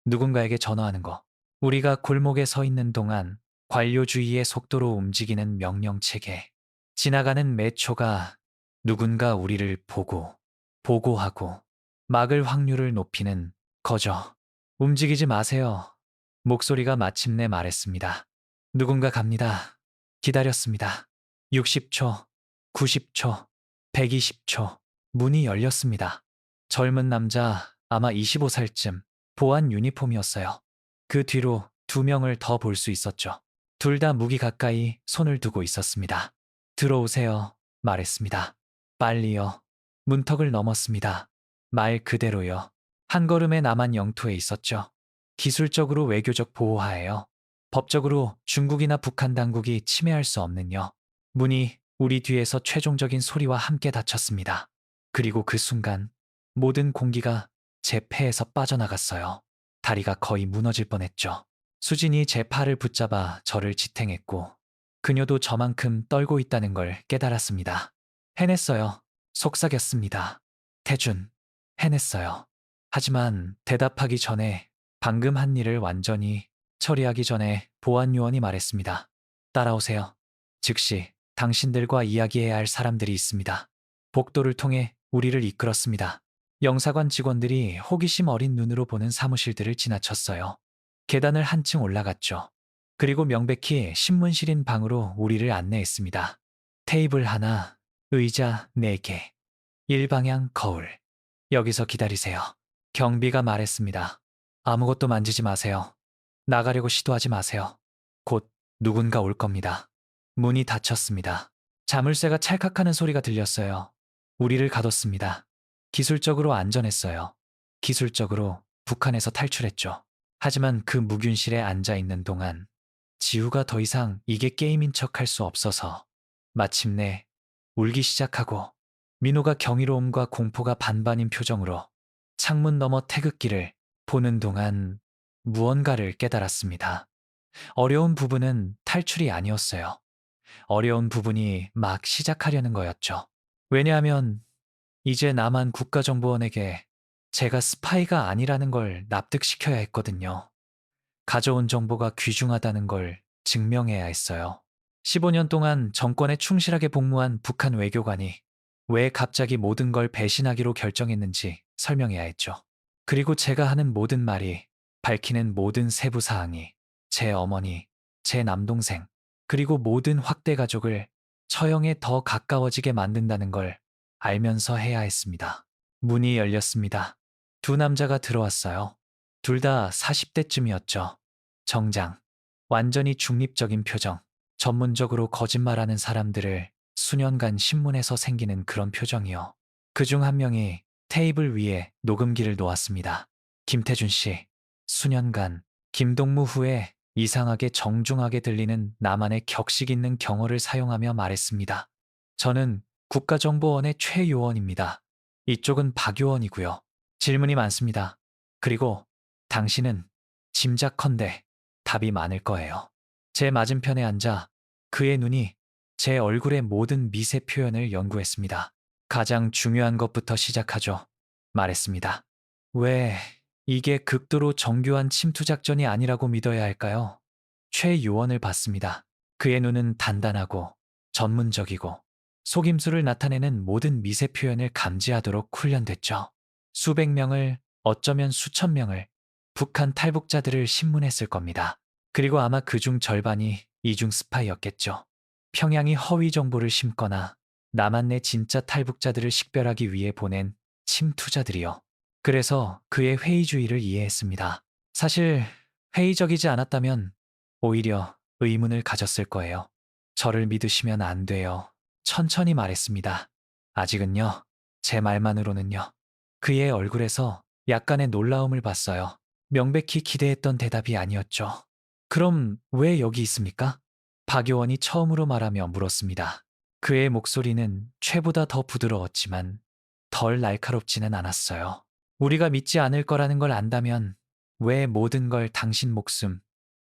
누군가에게 전화하는 거. 우리가 골목에 서 있는 동안 관료주의의 속도로 움직이는 명령 체계. 지나가는 매 초가 누군가 우리를 보고하고 막을 확률을 높이는 거죠. 움직이지 마세요. 목소리가 마침내 말했습니다. 누군가 갑니다. 기다렸습니다. 60초, 90초, 120초. 문이 열렸습니다. 젊은 남자, 아마 25살쯤, 보안 유니폼이었어요. 그 뒤로 2명을 더 볼 수 있었죠. 둘 다 무기 가까이 손을 두고 있었습니다. 들어오세요. 말했습니다. 빨리요. 문턱을 넘었습니다. 말 그대로요. 한 걸음에 남한 영토에 있었죠. 기술적으로 외교적 보호하에요. 법적으로 중국이나 북한 당국이 침해할 수 없는요. 문이 우리 뒤에서 최종적인 소리와 함께 닫혔습니다. 그리고 그 순간 모든 공기가 제 폐에서 빠져나갔어요. 다리가 거의 무너질 뻔했죠. 수진이 제 팔을 붙잡아 저를 지탱했고 그녀도 저만큼 떨고 있다는 걸 깨달았습니다. 해냈어요. 속삭였습니다. 태준, 해냈어요. 하지만 대답하기 전에 방금 한 일을 완전히 처리하기 전에 보안 요원이 말했습니다. 따라오세요. 즉시 당신들과 이야기해야 할 사람들이 있습니다. 복도를 통해 우리를 이끌었습니다. 영사관 직원들이 호기심 어린 눈으로 보는 사무실들을 지나쳤어요. 계단을 한층 올라갔죠. 그리고 명백히 신문실인 방으로 우리를 안내했습니다. 테이블 하나, 의자 4개, 일방향 거울. 여기서 기다리세요. 경비가 말했습니다. 아무것도 만지지 마세요. 나가려고 시도하지 마세요. 곧 누군가 올 겁니다. 문이 닫혔습니다. 자물쇠가 찰칵하는 소리가 들렸어요. 우리를 가뒀습니다. 기술적으로 안전했어요. 기술적으로 북한에서 탈출했죠. 하지만 그 무균실에 앉아 있는 동안 지우가 더 이상 이게 게임인 척 할 수 없어서 마침내 울기 시작하고 민호가 경이로움과 공포가 반반인 표정으로 창문 너머 태극기를 보는 동안 무언가를 깨달았습니다. 어려운 부분은 탈출이 아니었어요. 어려운 부분이 막 시작하려는 거였죠. 왜냐하면 이제 남한 국가정보원에게 제가 스파이가 아니라는 걸 납득시켜야 했거든요. 가져온 정보가 귀중하다는 걸 증명해야 했어요. 15년 동안 정권에 충실하게 복무한 북한 외교관이 왜 갑자기 모든 걸 배신하기로 결정했는지 설명해야 했죠. 그리고 제가 하는 모든 말이, 밝히는 모든 세부 사항이 제 어머니, 제 남동생, 그리고 모든 확대 가족을 처형에 더 가까워지게 만든다는 걸 알면서 해야 했습니다. 문이 열렸습니다. 두 남자가 들어왔어요. 둘 다 40대쯤이었죠. 정장, 완전히 중립적인 표정, 전문적으로 거짓말하는 사람들을 수년간 신문에서 생기는 그런 표정이요. 그중 한 명이 테이블 위에 녹음기를 놓았습니다. 김태준 씨, 수년간 김동무 후에 이상하게 정중하게 들리는 나만의 격식 있는 경어를 사용하며 말했습니다. 저는 국가정보원의 최 요원입니다. 이쪽은 박 요원이고요. 질문이 많습니다. 그리고 당신은 짐작컨대 답이 많을 거예요. 제 맞은편에 앉아 그의 눈이 제 얼굴의 모든 미세 표현을 연구했습니다. 가장 중요한 것부터 시작하죠. 말했습니다. 왜 이게 극도로 정교한 침투 작전이 아니라고 믿어야 할까요? 최 요원을 봤습니다. 그의 눈은 단단하고 전문적이고 속임수를 나타내는 모든 미세 표현을 감지하도록 훈련됐죠. 수백 명을, 어쩌면 수천 명을, 북한 탈북자들을 신문했을 겁니다. 그리고 아마 그중 절반이 이중 스파이였겠죠. 평양이 허위 정보를 심거나 남한내 진짜 탈북자들을 식별하기 위해 보낸 침투자들이요. 그래서 그의 회의주의를 이해했습니다. 사실 회의적이지 않았다면 오히려 의문을 가졌을 거예요. 저를 믿으시면 안 돼요. 천천히 말했습니다. 아직은요. 제 말만으로는요. 그의 얼굴에서 약간의 놀라움을 봤어요. 명백히 기대했던 대답이 아니었죠. 그럼 왜 여기 있습니까? 박 요원이 처음으로 말하며 물었습니다. 그의 목소리는 최보다 더 부드러웠지만 덜 날카롭지는 않았어요. 우리가 믿지 않을 거라는 걸 안다면 왜 모든 걸 당신 목숨,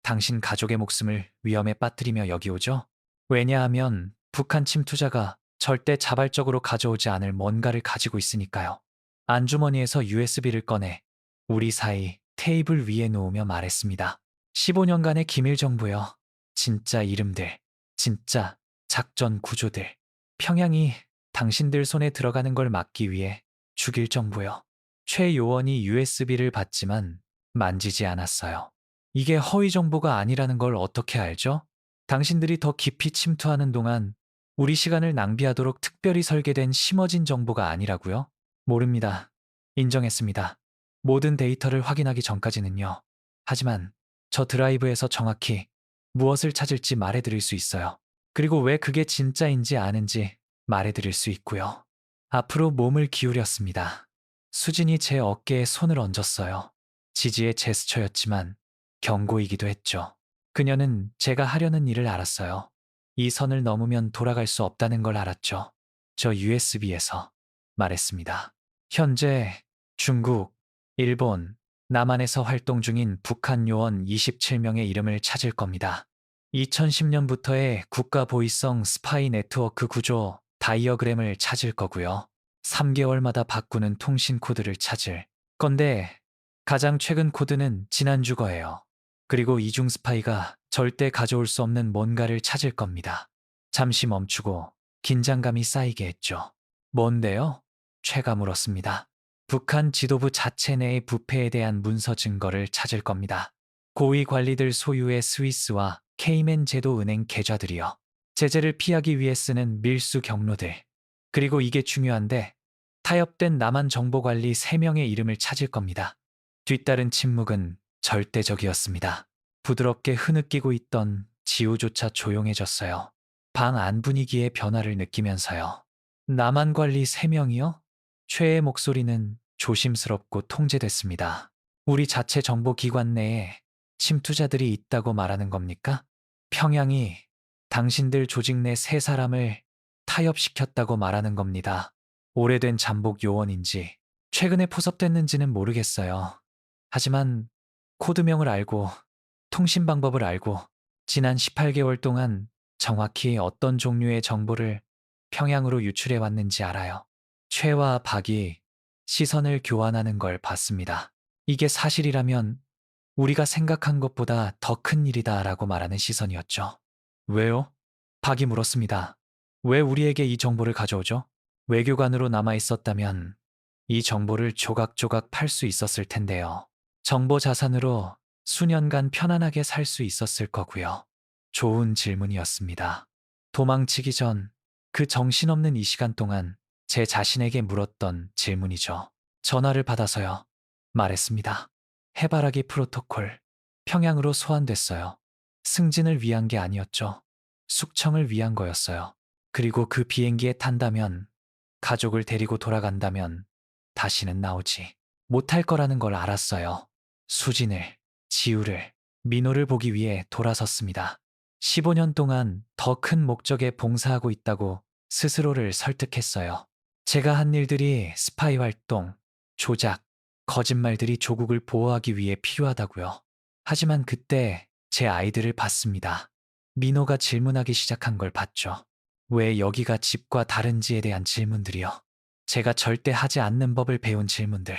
당신 가족의 목숨을 위험에 빠뜨리며 여기 오죠? 왜냐하면 북한 침투자가 절대 자발적으로 가져오지 않을 뭔가를 가지고 있으니까요. 안주머니에서 USB를 꺼내 우리 사이 테이블 위에 놓으며 말했습니다. 15년간의 기밀 정보요. 진짜 이름들, 진짜 작전 구조들. 평양이 당신들 손에 들어가는 걸 막기 위해 죽일 정보요. 최 요원이 USB를 받지만 만지지 않았어요. 이게 허위 정보가 아니라는 걸 어떻게 알죠? 당신들이 더 깊이 침투하는 동안 우리 시간을 낭비하도록 특별히 설계된 심어진 정보가 아니라고요? 모릅니다. 인정했습니다. 모든 데이터를 확인하기 전까지는요. 하지만 저 드라이브에서 정확히 무엇을 찾을지 말해드릴 수 있어요. 그리고 왜 그게 진짜인지 아는지 말해드릴 수 있고요. 앞으로 몸을 기울였습니다. 수진이 제 어깨에 손을 얹었어요. 지지의 제스처였지만 경고이기도 했죠. 그녀는 제가 하려는 일을 알았어요. 이 선을 넘으면 돌아갈 수 없다는 걸 알았죠. 저 USB에서 말했습니다. 현재 중국, 일본, 남한에서 활동 중인 북한 요원 27명의 이름을 찾을 겁니다. 2010년부터의 국가 보위성 스파이 네트워크 구조 다이어그램을 찾을 거고요. 3개월마다 바꾸는 통신 코드를 찾을 건데 가장 최근 코드는 지난주 거예요. 그리고 이중 스파이가 절대 가져올 수 없는 뭔가를 찾을 겁니다. 잠시 멈추고 긴장감이 쌓이게 했죠. 뭔데요? 최가 물었습니다. 북한 지도부 자체 내의 부패에 대한 문서 증거를 찾을 겁니다. 고위 관리들 소유의 스위스와 케이맨 제도 은행 계좌들이요. 제재를 피하기 위해 쓰는 밀수 경로들. 그리고 이게 중요한데 타협된 남한 정보관리 3명의 이름을 찾을 겁니다. 뒤따른 침묵은 절대적이었습니다. 부드럽게 흐느끼고 있던 지우조차 조용해졌어요. 방 안 분위기의 변화를 느끼면서요. 남한 관리 3명이요? 최의 목소리는 조심스럽고 통제됐습니다. 우리 자체 정보기관 내에 침투자들이 있다고 말하는 겁니까? 평양이 당신들 조직 내 3사람을 타협시켰다고 말하는 겁니다. 오래된 잠복 요원인지 최근에 포섭됐는지는 모르겠어요. 하지만 코드명을 알고 통신 방법을 알고 지난 18개월 동안 정확히 어떤 종류의 정보를 평양으로 유출해 왔는지 알아요. 최와 박이 시선을 교환하는 걸 봤습니다. 이게 사실이라면 우리가 생각한 것보다 더 큰 일이다라고 말하는 시선이었죠. 왜요? 박이 물었습니다. 왜 우리에게 이 정보를 가져오죠? 외교관으로 남아 있었다면 이 정보를 조각조각 팔 수 있었을 텐데요. 정보 자산으로 수년간 편안하게 살 수 있었을 거고요. 좋은 질문이었습니다. 도망치기 전 그 정신없는 이 시간 동안 제 자신에게 물었던 질문이죠. 전화를 받아서요. 말했습니다. 해바라기 프로토콜. 평양으로 소환됐어요. 승진을 위한 게 아니었죠. 숙청을 위한 거였어요. 그리고 그 비행기에 탄다면, 가족을 데리고 돌아간다면 다시는 나오지 못할 거라는 걸 알았어요. 수진을, 지우를, 민호를 보기 위해 돌아섰습니다. 15년 동안 더 큰 목적에 봉사하고 있다고 스스로를 설득했어요. 제가 한 일들이 스파이 활동, 조작, 거짓말들이 조국을 보호하기 위해 필요하다고요. 하지만 그때 제 아이들을 봤습니다. 민호가 질문하기 시작한 걸 봤죠. 왜 여기가 집과 다른지에 대한 질문들이요. 제가 절대 하지 않는 법을 배운 질문들.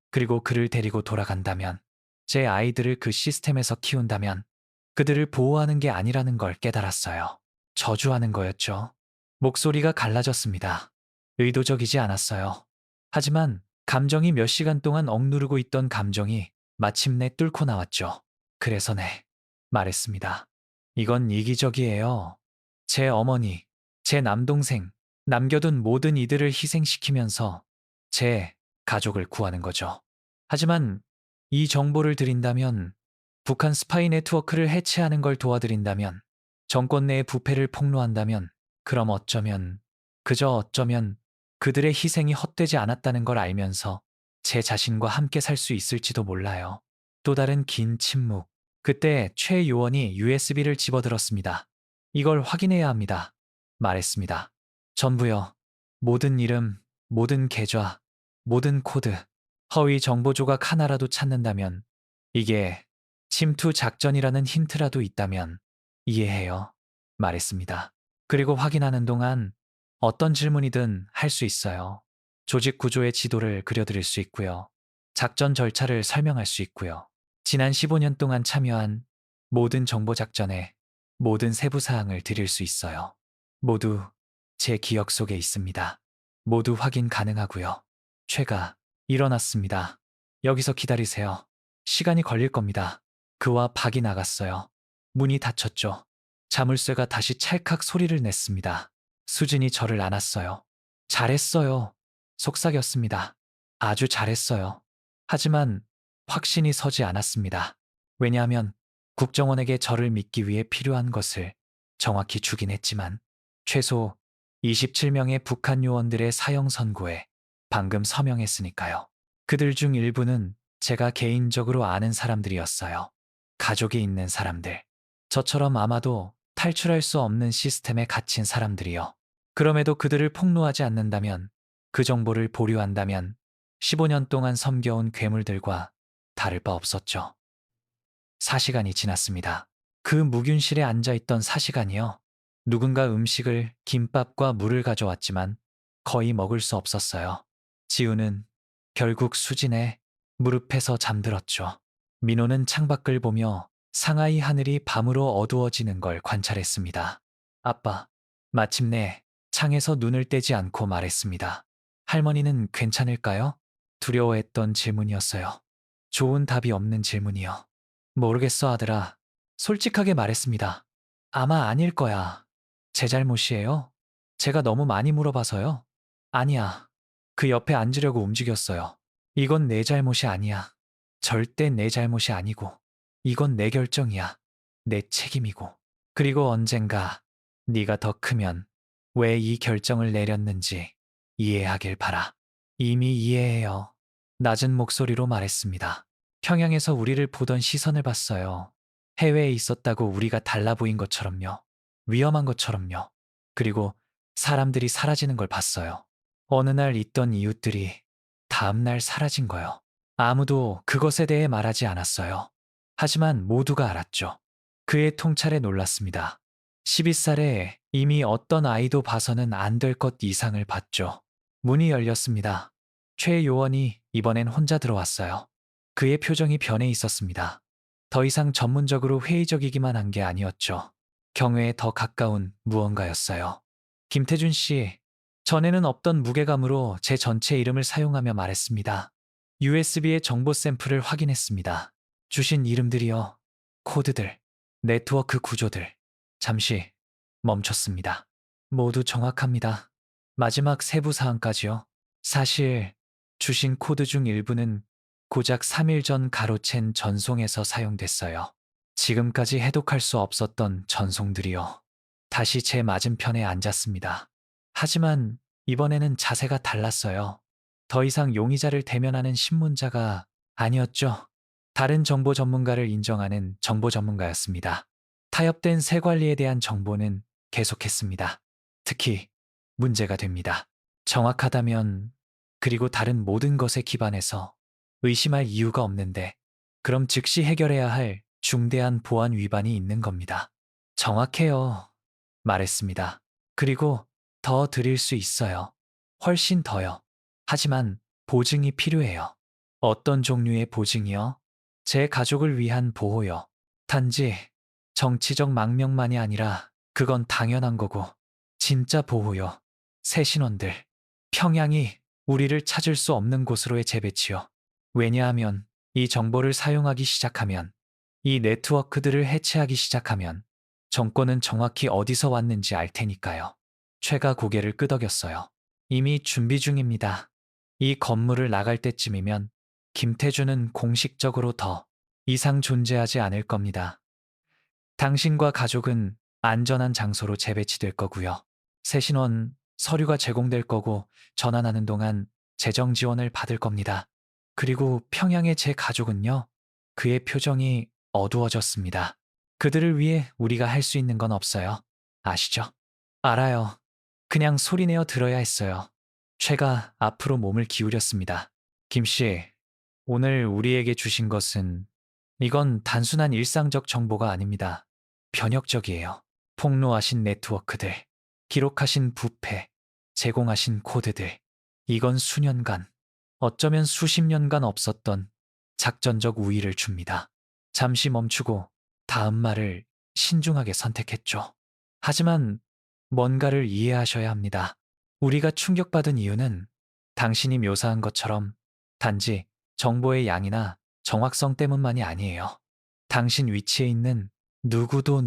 그리고 그를 데리고 돌아간다면, 제 아이들을 그 시스템에서 키운다면 그들을 보호하는 게 아니라는 걸 깨달았어요. 저주하는 거였죠. 목소리가 갈라졌습니다. 의도적이지 않았어요. 하지만 감정이 몇 시간 동안 억누르고 있던 감정이 마침내 뚫고 나왔죠. 그래서 네, 말했습니다. 이건 이기적이에요. 제 어머니, 제 남동생, 남겨둔 모든 이들을 희생시키면서 제 가족을 구하는 거죠. 하지만 이 정보를 드린다면, 북한 스파이 네트워크를 해체하는 걸 도와드린다면, 정권 내의 부패를 폭로한다면, 그럼 어쩌면, 그저 어쩌면 그들의 희생이 헛되지 않았다는 걸 알면서 제 자신과 함께 살 수 있을지도 몰라요. 또 다른 긴 침묵. 그때 최 요원이 USB를 집어들었습니다. 이걸 확인해야 합니다. 말했습니다. 전부요. 모든 이름, 모든 계좌, 모든 코드, 허위 정보 조각 하나라도 찾는다면, 이게 침투 작전이라는 힌트라도 있다면 이해해요. 말했습니다. 그리고 확인하는 동안 어떤 질문이든 할 수 있어요. 조직 구조의 지도를 그려드릴 수 있고요. 작전 절차를 설명할 수 있고요. 지난 15년 동안 참여한 모든 정보 작전의 모든 세부 사항을 드릴 수 있어요. 모두 제 기억 속에 있습니다. 모두 확인 가능하고요. 최가 일어났습니다. 여기서 기다리세요. 시간이 걸릴 겁니다. 그와 박이 나갔어요. 문이 닫혔죠. 자물쇠가 다시 찰칵 소리를 냈습니다. 수진이 저를 안았어요. 잘했어요. 속삭였습니다. 아주 잘했어요. 하지만 확신이 서지 않았습니다. 왜냐하면 국정원에게 저를 믿기 위해 필요한 것을 정확히 주긴 했지만, 최소 27명의 북한 요원들의 사형 선고에 방금 서명했으니까요. 그들 중 일부는 제가 개인적으로 아는 사람들이었어요. 가족이 있는 사람들. 저처럼 아마도 탈출할 수 없는 시스템에 갇힌 사람들이요. 그럼에도 그들을 폭로하지 않는다면, 그 정보를 보류한다면 15년 동안 섬겨온 괴물들과 다를 바 없었죠. 4시간이 지났습니다. 그 무균실에 앉아있던 4시간이요. 누군가 음식을, 김밥과 물을 가져왔지만 거의 먹을 수 없었어요. 지우는 결국 수진의 무릎에서 잠들었죠. 민호는 창밖을 보며 상하이 하늘이 밤으로 어두워지는 걸 관찰했습니다. 아빠, 마침내 창에서 눈을 떼지 않고 말했습니다. 할머니는 괜찮을까요? 두려워했던 질문이었어요. 좋은 답이 없는 질문이요. 모르겠어, 아들아. 솔직하게 말했습니다. 아마 아닐 거야. 제 잘못이에요. 제가 너무 많이 물어봐서요. 아니야. 그 옆에 앉으려고 움직였어요. 이건 내 잘못이 아니야. 절대 내 잘못이 아니고, 이건 내 결정이야. 내 책임이고. 그리고 언젠가 네가 더 크면 왜 이 결정을 내렸는지 이해하길 바라. 이미 이해해요. 낮은 목소리로 말했습니다. 평양에서 우리를 보던 시선을 봤어요. 해외에 있었다고 우리가 달라 보인 것처럼요. 위험한 것처럼요. 그리고 사람들이 사라지는 걸 봤어요. 어느 날 있던 이웃들이 다음 날 사라진 거요. 아무도 그것에 대해 말하지 않았어요. 하지만 모두가 알았죠. 그의 통찰에 놀랐습니다. 12살에 이미 어떤 아이도 봐서는 안 될 것 이상을 봤죠. 문이 열렸습니다. 최 요원이 이번엔 혼자 들어왔어요. 그의 표정이 변해 있었습니다. 더 이상 전문적으로 회의적이기만 한 게 아니었죠. 경외에 더 가까운 무언가였어요. 김태준 씨, 전에는 없던 무게감으로 제 전체 이름을 사용하며 말했습니다. USB의 정보 샘플을 확인했습니다. 주신 이름들이요. 코드들, 네트워크 구조들, 잠시 멈췄습니다. 모두 정확합니다. 마지막 세부 사항까지요. 사실 주신 코드 중 일부는 고작 3일 전 가로챈 전송에서 사용됐어요. 지금까지 해독할 수 없었던 전송들이요. 다시 제 맞은편에 앉았습니다. 하지만 이번에는 자세가 달랐어요. 더 이상 용의자를 대면하는 신문자가 아니었죠. 다른 정보 전문가를 인정하는 정보 전문가였습니다. 타협된 새 관리에 대한 정보는 계속했습니다. 특히 문제가 됩니다. 정확하다면 그리고 다른 모든 것에 기반해서 의심할 이유가 없는데 그럼 즉시 해결해야 할 중대한 보안 위반이 있는 겁니다. 정확해요. 말했습니다. 그리고 더 드릴 수 있어요. 훨씬 더요. 하지만 보증이 필요해요. 어떤 종류의 보증이요? 제 가족을 위한 보호요. 단지 정치적 망명만이 아니라 그건 당연한 거고 진짜 보호요. 새 신원들. 평양이 우리를 찾을 수 없는 곳으로의 재배치요. 왜냐하면 이 정보를 사용하기 시작하면 이 네트워크들을 해체하기 시작하면 정권은 정확히 어디서 왔는지 알 테니까요. 최가 고개를 끄덕였어요. 이미 준비 중입니다. 이 건물을 나갈 때쯤이면 김태준은 공식적으로 더 이상 존재하지 않을 겁니다. 당신과 가족은 안전한 장소로 재배치될 거고요. 새 신원, 서류가 제공될 거고 전환하는 동안 재정 지원을 받을 겁니다. 그리고 평양의 제 가족은요. 그의 표정이 어두워졌습니다. 그들을 위해 우리가 할 수 있는 건 없어요. 아시죠? 알아요. 그냥 소리내어 들어야 했어요. 최가 앞으로 몸을 기울였습니다. 김 씨, 오늘 우리에게 주신 것은 이건 단순한 일상적 정보가 아닙니다. 변혁적이에요. 폭로하신 네트워크들, 기록하신 부패, 제공하신 코드들. 이건 수년간, 어쩌면 수십 년간 없었던 작전적 우위를 줍니다. 잠시 멈추고 다음 말을 신중하게 선택했죠. 하지만 뭔가를 이해하셔야 합니다. 우리가 충격받은 이유는 당신이 묘사한 것처럼 단지 정보의 양이나 정확성 때문만이 아니에요. 당신 위치에 있는 누구도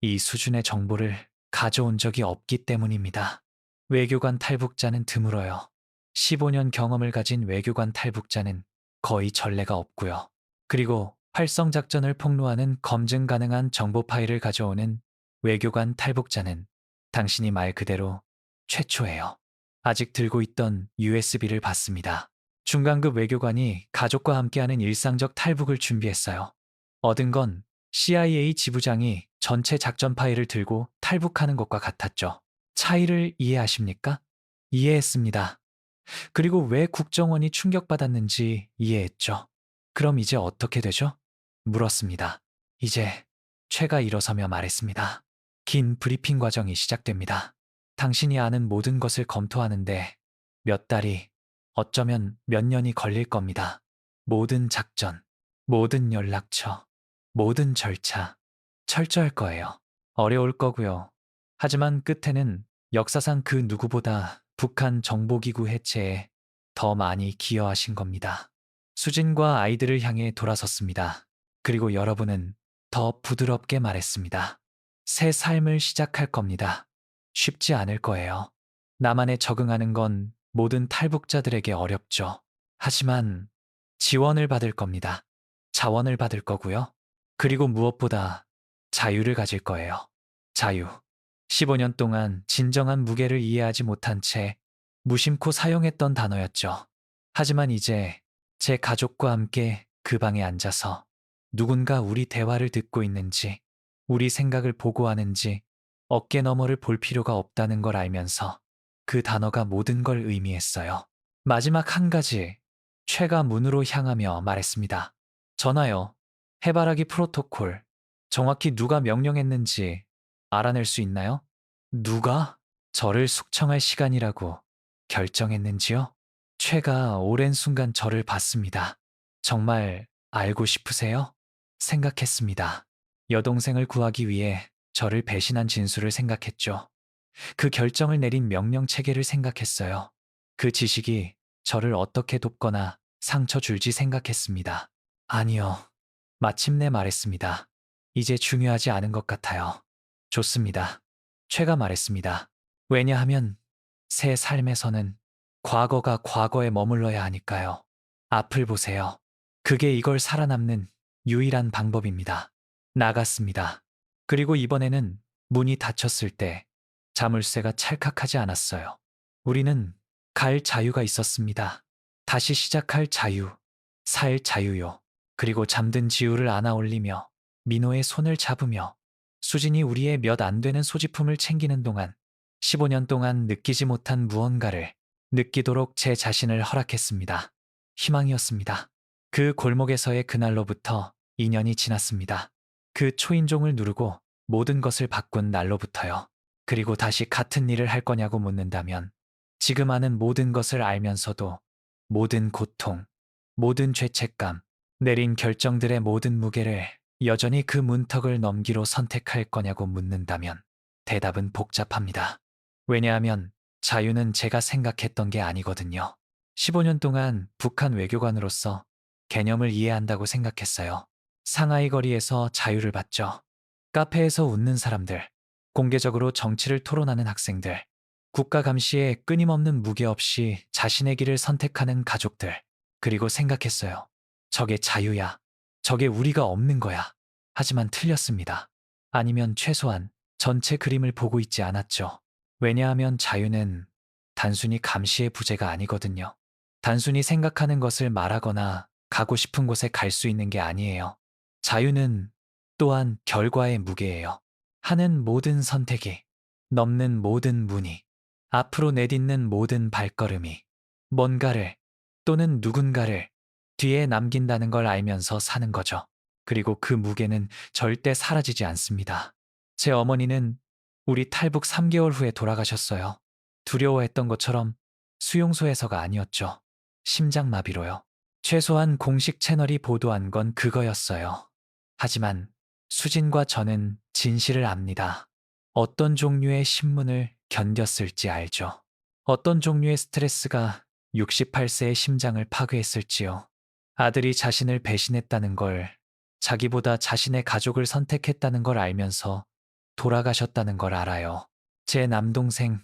이 수준의 정보를 가져온 적이 없기 때문입니다. 외교관 탈북자는 드물어요. 15년 경험을 가진 외교관 탈북자는 거의 전례가 없고요. 그리고 활성작전을 폭로하는 검증 가능한 정보 파일을 가져오는 외교관 탈북자는 당신이 말 그대로 최초예요. 아직 들고 있던 USB를 받습니다. 중간급 외교관이 가족과 함께하는 일상적 탈북을 준비했어요. 얻은 건 CIA 지부장이 전체 작전 파일을 들고 탈북하는 것과 같았죠. 차이를 이해하십니까? 이해했습니다. 그리고 왜 국정원이 충격받았는지 이해했죠. 그럼 이제 어떻게 되죠? 물었습니다. 이제 최가 일어서며 말했습니다. 긴 브리핑 과정이 시작됩니다. 당신이 아는 모든 것을 검토하는데 몇 달이, 어쩌면 몇 년이 걸릴 겁니다. 모든 작전, 모든 연락처, 모든 절차, 철저할 거예요. 어려울 거고요. 하지만 끝에는 역사상 그 누구보다 북한 정보기구 해체에 더 많이 기여하신 겁니다. 수진과 아이들을 향해 돌아섰습니다. 그리고 여러분은 더 부드럽게 말했습니다. 새 삶을 시작할 겁니다. 쉽지 않을 거예요. 나만에 적응하는 건 모든 탈북자들에게 어렵죠. 하지만 지원을 받을 겁니다. 자원을 받을 거고요. 그리고 무엇보다 자유를 가질 거예요. 자유. 15년 동안 진정한 무게를 이해하지 못한 채 무심코 사용했던 단어였죠. 하지만 이제 제 가족과 함께 그 방에 앉아서 누군가 우리 대화를 듣고 있는지, 우리 생각을 보고하는지 어깨 너머를 볼 필요가 없다는 걸 알면서 그 단어가 모든 걸 의미했어요. 마지막 한 가지, 최가 문으로 향하며 말했습니다. 전하요. 해바라기 프로토콜. 정확히 누가 명령했는지 알아낼 수 있나요? 누가 저를 숙청할 시간이라고 결정했는지요? 최가 오랜 순간 저를 봤습니다. 정말 알고 싶으세요? 생각했습니다. 여동생을 구하기 위해 저를 배신한 진술을 생각했죠. 그 결정을 내린 명령 체계를 생각했어요. 그 지식이 저를 어떻게 돕거나 상처 줄지 생각했습니다. 아니요. 마침내 말했습니다. 이제 중요하지 않은 것 같아요. 좋습니다. 최가 말했습니다. 왜냐하면 새 삶에서는 과거가 과거에 머물러야 하니까요. 앞을 보세요. 그게 이걸 살아남는 유일한 방법입니다. 나갔습니다. 그리고 이번에는 문이 닫혔을 때 자물쇠가 찰칵하지 않았어요. 우리는 갈 자유가 있었습니다. 다시 시작할 자유, 살 자유요. 그리고 잠든 지우를 안아 올리며 민호의 손을 잡으며 수진이 우리의 몇 안 되는 소지품을 챙기는 동안 15년 동안 느끼지 못한 무언가를 느끼도록 제 자신을 허락했습니다. 희망이었습니다. 그 골목에서의 그날로부터 2년이 지났습니다. 그 초인종을 누르고 모든 것을 바꾼 날로부터요. 그리고 다시 같은 일을 할 거냐고 묻는다면 지금 아는 모든 것을 알면서도 모든 고통, 모든 죄책감, 내린 결정들의 모든 무게를 여전히 그 문턱을 넘기로 선택할 거냐고 묻는다면 대답은 복잡합니다. 왜냐하면 자유는 제가 생각했던 게 아니거든요. 15년 동안 북한 외교관으로서 개념을 이해한다고 생각했어요. 상하이 거리에서 자유를 받죠. 카페에서 웃는 사람들, 공개적으로 정치를 토론하는 학생들, 국가 감시에 끊임없는 무게 없이 자신의 길을 선택하는 가족들, 그리고 생각했어요. 저게 자유야. 저게 우리가 없는 거야. 하지만 틀렸습니다. 아니면 최소한 전체 그림을 보고 있지 않았죠. 왜냐하면 자유는 단순히 감시의 부재가 아니거든요. 단순히 생각하는 것을 말하거나 가고 싶은 곳에 갈 수 있는 게 아니에요. 자유는 또한 결과의 무게예요. 하는 모든 선택이, 넘는 모든 문이, 앞으로 내딛는 모든 발걸음이 뭔가를 또는 누군가를 뒤에 남긴다는 걸 알면서 사는 거죠. 그리고 그 무게는 절대 사라지지 않습니다. 제 어머니는 우리 탈북 3개월 후에 돌아가셨어요. 두려워했던 것처럼 수용소에서가 아니었죠. 심장마비로요. 최소한 공식 채널이 보도한 건 그거였어요. 하지만 수진과 저는 진실을 압니다. 어떤 종류의 신문을 견뎠을지 알죠. 어떤 종류의 스트레스가 68세의 심장을 파괴했을지요. 아들이 자신을 배신했다는 걸, 자기보다 자신의 가족을 선택했다는 걸 알면서 돌아가셨다는 걸 알아요. 제 남동생,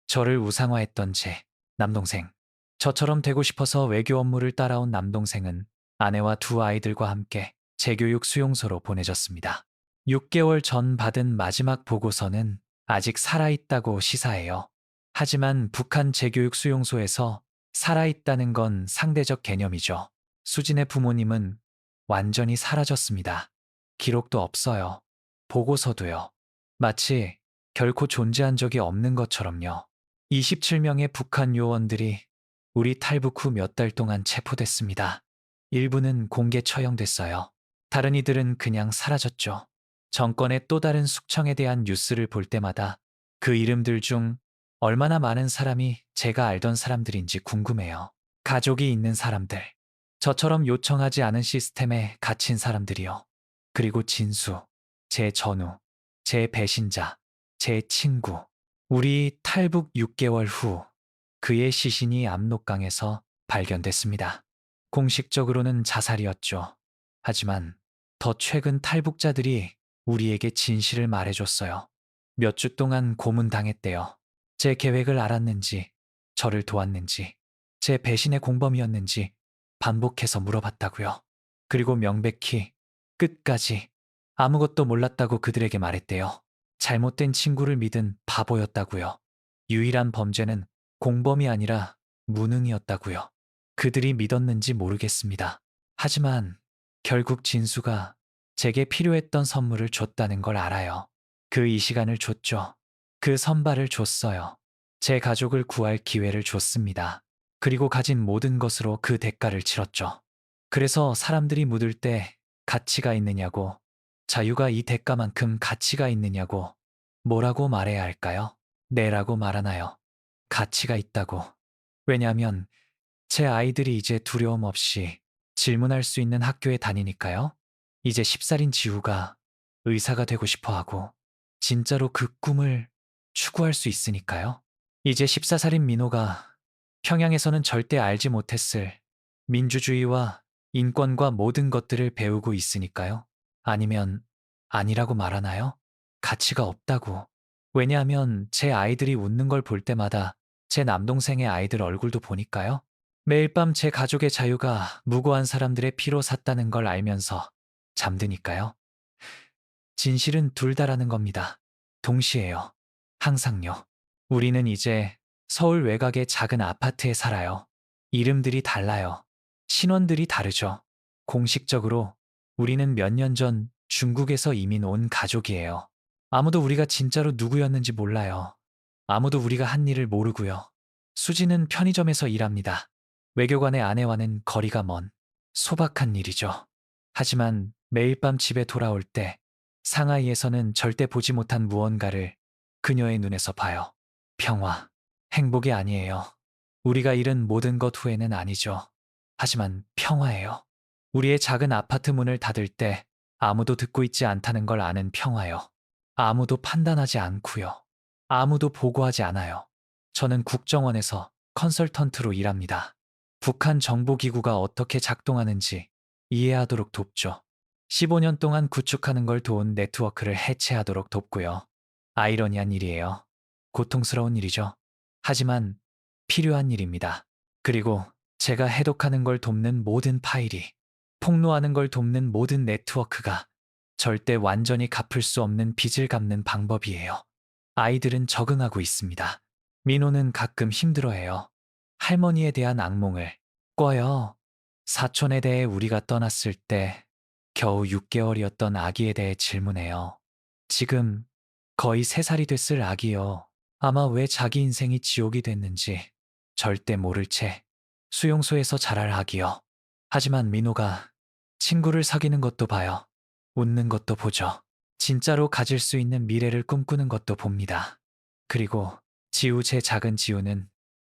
저를 우상화했던 제 남동생. 저처럼 되고 싶어서 외교 업무를 따라온 남동생은 아내와 두 아이들과 함께 재교육 수용소로 보내졌습니다. 6개월 전 받은 마지막 보고서는 아직 살아있다고 시사해요. 하지만 북한 재교육 수용소에서 살아있다는 건 상대적 개념이죠. 수진의 부모님은 완전히 사라졌습니다. 기록도 없어요. 보고서도요. 마치 결코 존재한 적이 없는 것처럼요. 27명의 북한 요원들이 우리 탈북 후 몇 달 동안 체포됐습니다. 일부는 공개 처형됐어요. 다른 이들은 그냥 사라졌죠. 정권의 또 다른 숙청에 대한 뉴스를 볼 때마다 그 이름들 중 얼마나 많은 사람이 제가 알던 사람들인지 궁금해요. 가족이 있는 사람들, 저처럼 요청하지 않은 시스템에 갇힌 사람들이요. 그리고 진수, 제 전우, 제 배신자, 제 친구. 우리 탈북 6개월 후 그의 시신이 압록강에서 발견됐습니다. 공식적으로는 자살이었죠. 하지만 더 최근 탈북자들이 우리에게 진실을 말해줬어요. 몇 주 동안 고문당했대요. 제 계획을 알았는지, 저를 도왔는지, 제 배신의 공범이었는지 반복해서 물어봤다고요. 그리고 명백히 끝까지 아무것도 몰랐다고 그들에게 말했대요. 잘못된 친구를 믿은 바보였다고요. 유일한 범죄는 공범이 아니라 무능이었다고요. 그들이 믿었는지 모르겠습니다. 하지만 결국 진수가 제게 필요했던 선물을 줬다는 걸 알아요. 그 이 시간을 줬죠. 그 선발을 줬어요. 제 가족을 구할 기회를 줬습니다. 그리고 가진 모든 것으로 그 대가를 치렀죠. 그래서 사람들이 묻을 때 가치가 있느냐고, 자유가 이 대가만큼 가치가 있느냐고 뭐라고 말해야 할까요? 네라고 말하나요? 가치가 있다고. 왜냐하면 제 아이들이 이제 두려움 없이 질문할 수 있는 학교에 다니니까요. 이제 10살인 지우가 의사가 되고 싶어 하고 진짜로 그 꿈을 추구할 수 있으니까요. 이제 14살인 민호가 평양에서는 절대 알지 못했을 민주주의와 인권과 모든 것들을 배우고 있으니까요. 아니면 아니라고 말하나요? 가치가 없다고. 왜냐하면 제 아이들이 웃는 걸 볼 때마다 제 남동생의 아이들 얼굴도 보니까요. 매일 밤 제 가족의 자유가 무고한 사람들의 피로 샀다는 걸 알면서 잠드니까요. 진실은 둘 다라는 겁니다. 동시에요. 항상요. 우리는 이제 서울 외곽의 작은 아파트에 살아요. 이름들이 달라요. 신원들이 다르죠. 공식적으로 우리는 몇 년 전 중국에서 이민 온 가족이에요. 아무도 우리가 진짜로 누구였는지 몰라요. 아무도 우리가 한 일을 모르고요. 수지는 편의점에서 일합니다. 외교관의 아내와는 거리가 먼 소박한 일이죠. 하지만 매일 밤 집에 돌아올 때 상하이에서는 절대 보지 못한 무언가를 그녀의 눈에서 봐요. 평화, 행복이 아니에요. 우리가 잃은 모든 것 후에는 아니죠. 하지만 평화예요. 우리의 작은 아파트 문을 닫을 때 아무도 듣고 있지 않다는 걸 아는 평화요. 아무도 판단하지 않고요. 아무도 보고하지 않아요. 저는 국정원에서 컨설턴트로 일합니다. 북한 정보기구가 어떻게 작동하는지 이해하도록 돕죠. 15년 동안 구축하는 걸 도운 네트워크를 해체하도록 돕고요. 아이러니한 일이에요. 고통스러운 일이죠. 하지만 필요한 일입니다. 그리고 제가 해독하는 걸 돕는 모든 파일이, 폭로하는 걸 돕는 모든 네트워크가 절대 완전히 갚을 수 없는 빚을 갚는 방법이에요. 아이들은 적응하고 있습니다. 민호는 가끔 힘들어해요. 할머니에 대한 악몽을 꿔요. 사촌에 대해 우리가 떠났을 때 겨우 6개월이었던 아기에 대해 질문해요. 지금 거의 3살이 됐을 아기요. 아마 왜 자기 인생이 지옥이 됐는지 절대 모를 채 수용소에서 자랄 아기요. 하지만 민호가 친구를 사귀는 것도 봐요. 웃는 것도 보죠. 진짜로 가질 수 있는 미래를 꿈꾸는 것도 봅니다. 그리고 지우, 제 작은 지우는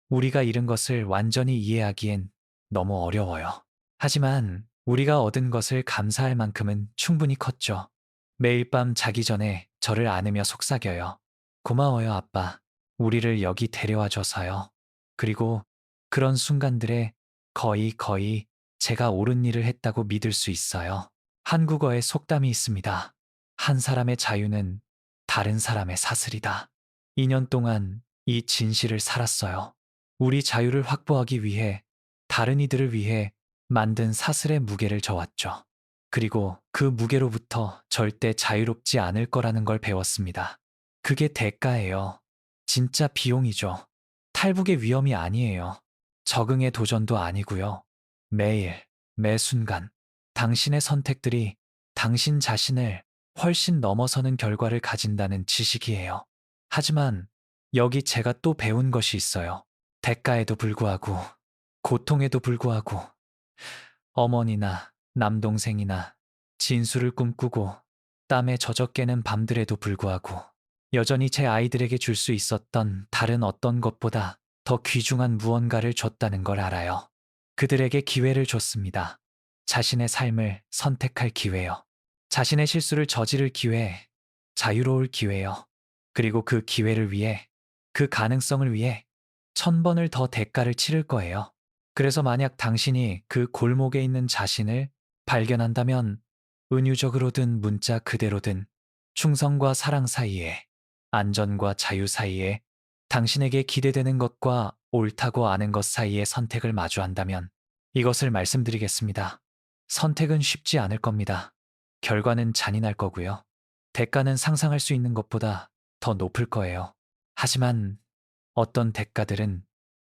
우리가 잃은 것을 완전히 이해하기엔 너무 어려워요. 하지만 우리가 얻은 것을 감사할 만큼은 충분히 컸죠. 매일 밤 자기 전에 저를 안으며 속삭여요. 고마워요, 아빠. 우리를 여기 데려와줘서요. 그리고 그런 순간들에 거의 제가 옳은 일을 했다고 믿을 수 있어요. 한국어에 속담이 있습니다. 한 사람의 자유는 다른 사람의 사슬이다. 2년 동안 이 진실을 살았어요. 우리 자유를 확보하기 위해 다른 이들을 위해 만든 사슬의 무게를 져왔죠. 그리고 그 무게로부터 절대 자유롭지 않을 거라는 걸 배웠습니다. 그게 대가예요. 진짜 비용이죠. 탈북의 위험이 아니에요. 적응의 도전도 아니고요. 매일, 매 순간, 당신의 선택들이 당신 자신을 훨씬 넘어서는 결과를 가진다는 지식이에요. 하지만 여기 제가 또 배운 것이 있어요. 대가에도 불구하고, 고통에도 불구하고, 어머니나 남동생이나 진수를 꿈꾸고 땀에 젖어 깨는 밤들에도 불구하고 여전히 제 아이들에게 줄 수 있었던 다른 어떤 것보다 더 귀중한 무언가를 줬다는 걸 알아요. 그들에게 기회를 줬습니다. 자신의 삶을 선택할 기회요. 자신의 실수를 저지를 기회, 자유로울 기회요. 그리고 그 기회를 위해, 그 가능성을 위해 1000번을 더 대가를 치를 거예요. 그래서 만약 당신이 그 골목에 있는 자신을 발견한다면 은유적으로든 문자 그대로든 충성과 사랑 사이에, 안전과 자유 사이에, 당신에게 기대되는 것과 옳다고 아는 것 사이에 선택을 마주한다면 이것을 말씀드리겠습니다. 선택은 쉽지 않을 겁니다. 결과는 잔인할 거고요. 대가는 상상할 수 있는 것보다 더 높을 거예요. 하지만 어떤 대가들은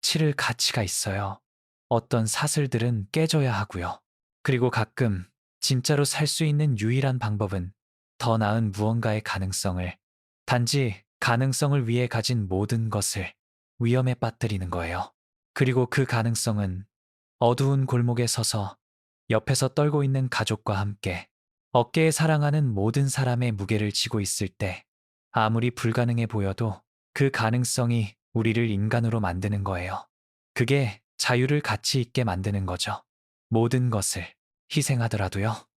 치를 가치가 있어요. 어떤 사슬들은 깨져야 하고요. 그리고 가끔 진짜로 살 수 있는 유일한 방법은 더 나은 무언가의 가능성을, 단지 가능성을 위해 가진 모든 것을 위험에 빠뜨리는 거예요. 그리고 그 가능성은 어두운 골목에 서서 옆에서 떨고 있는 가족과 함께 어깨에 사랑하는 모든 사람의 무게를 지고 있을 때 아무리 불가능해 보여도 그 가능성이 우리를 인간으로 만드는 거예요. 그게 자유를 가치 있게 만드는 거죠. 모든 것을 희생하더라도요.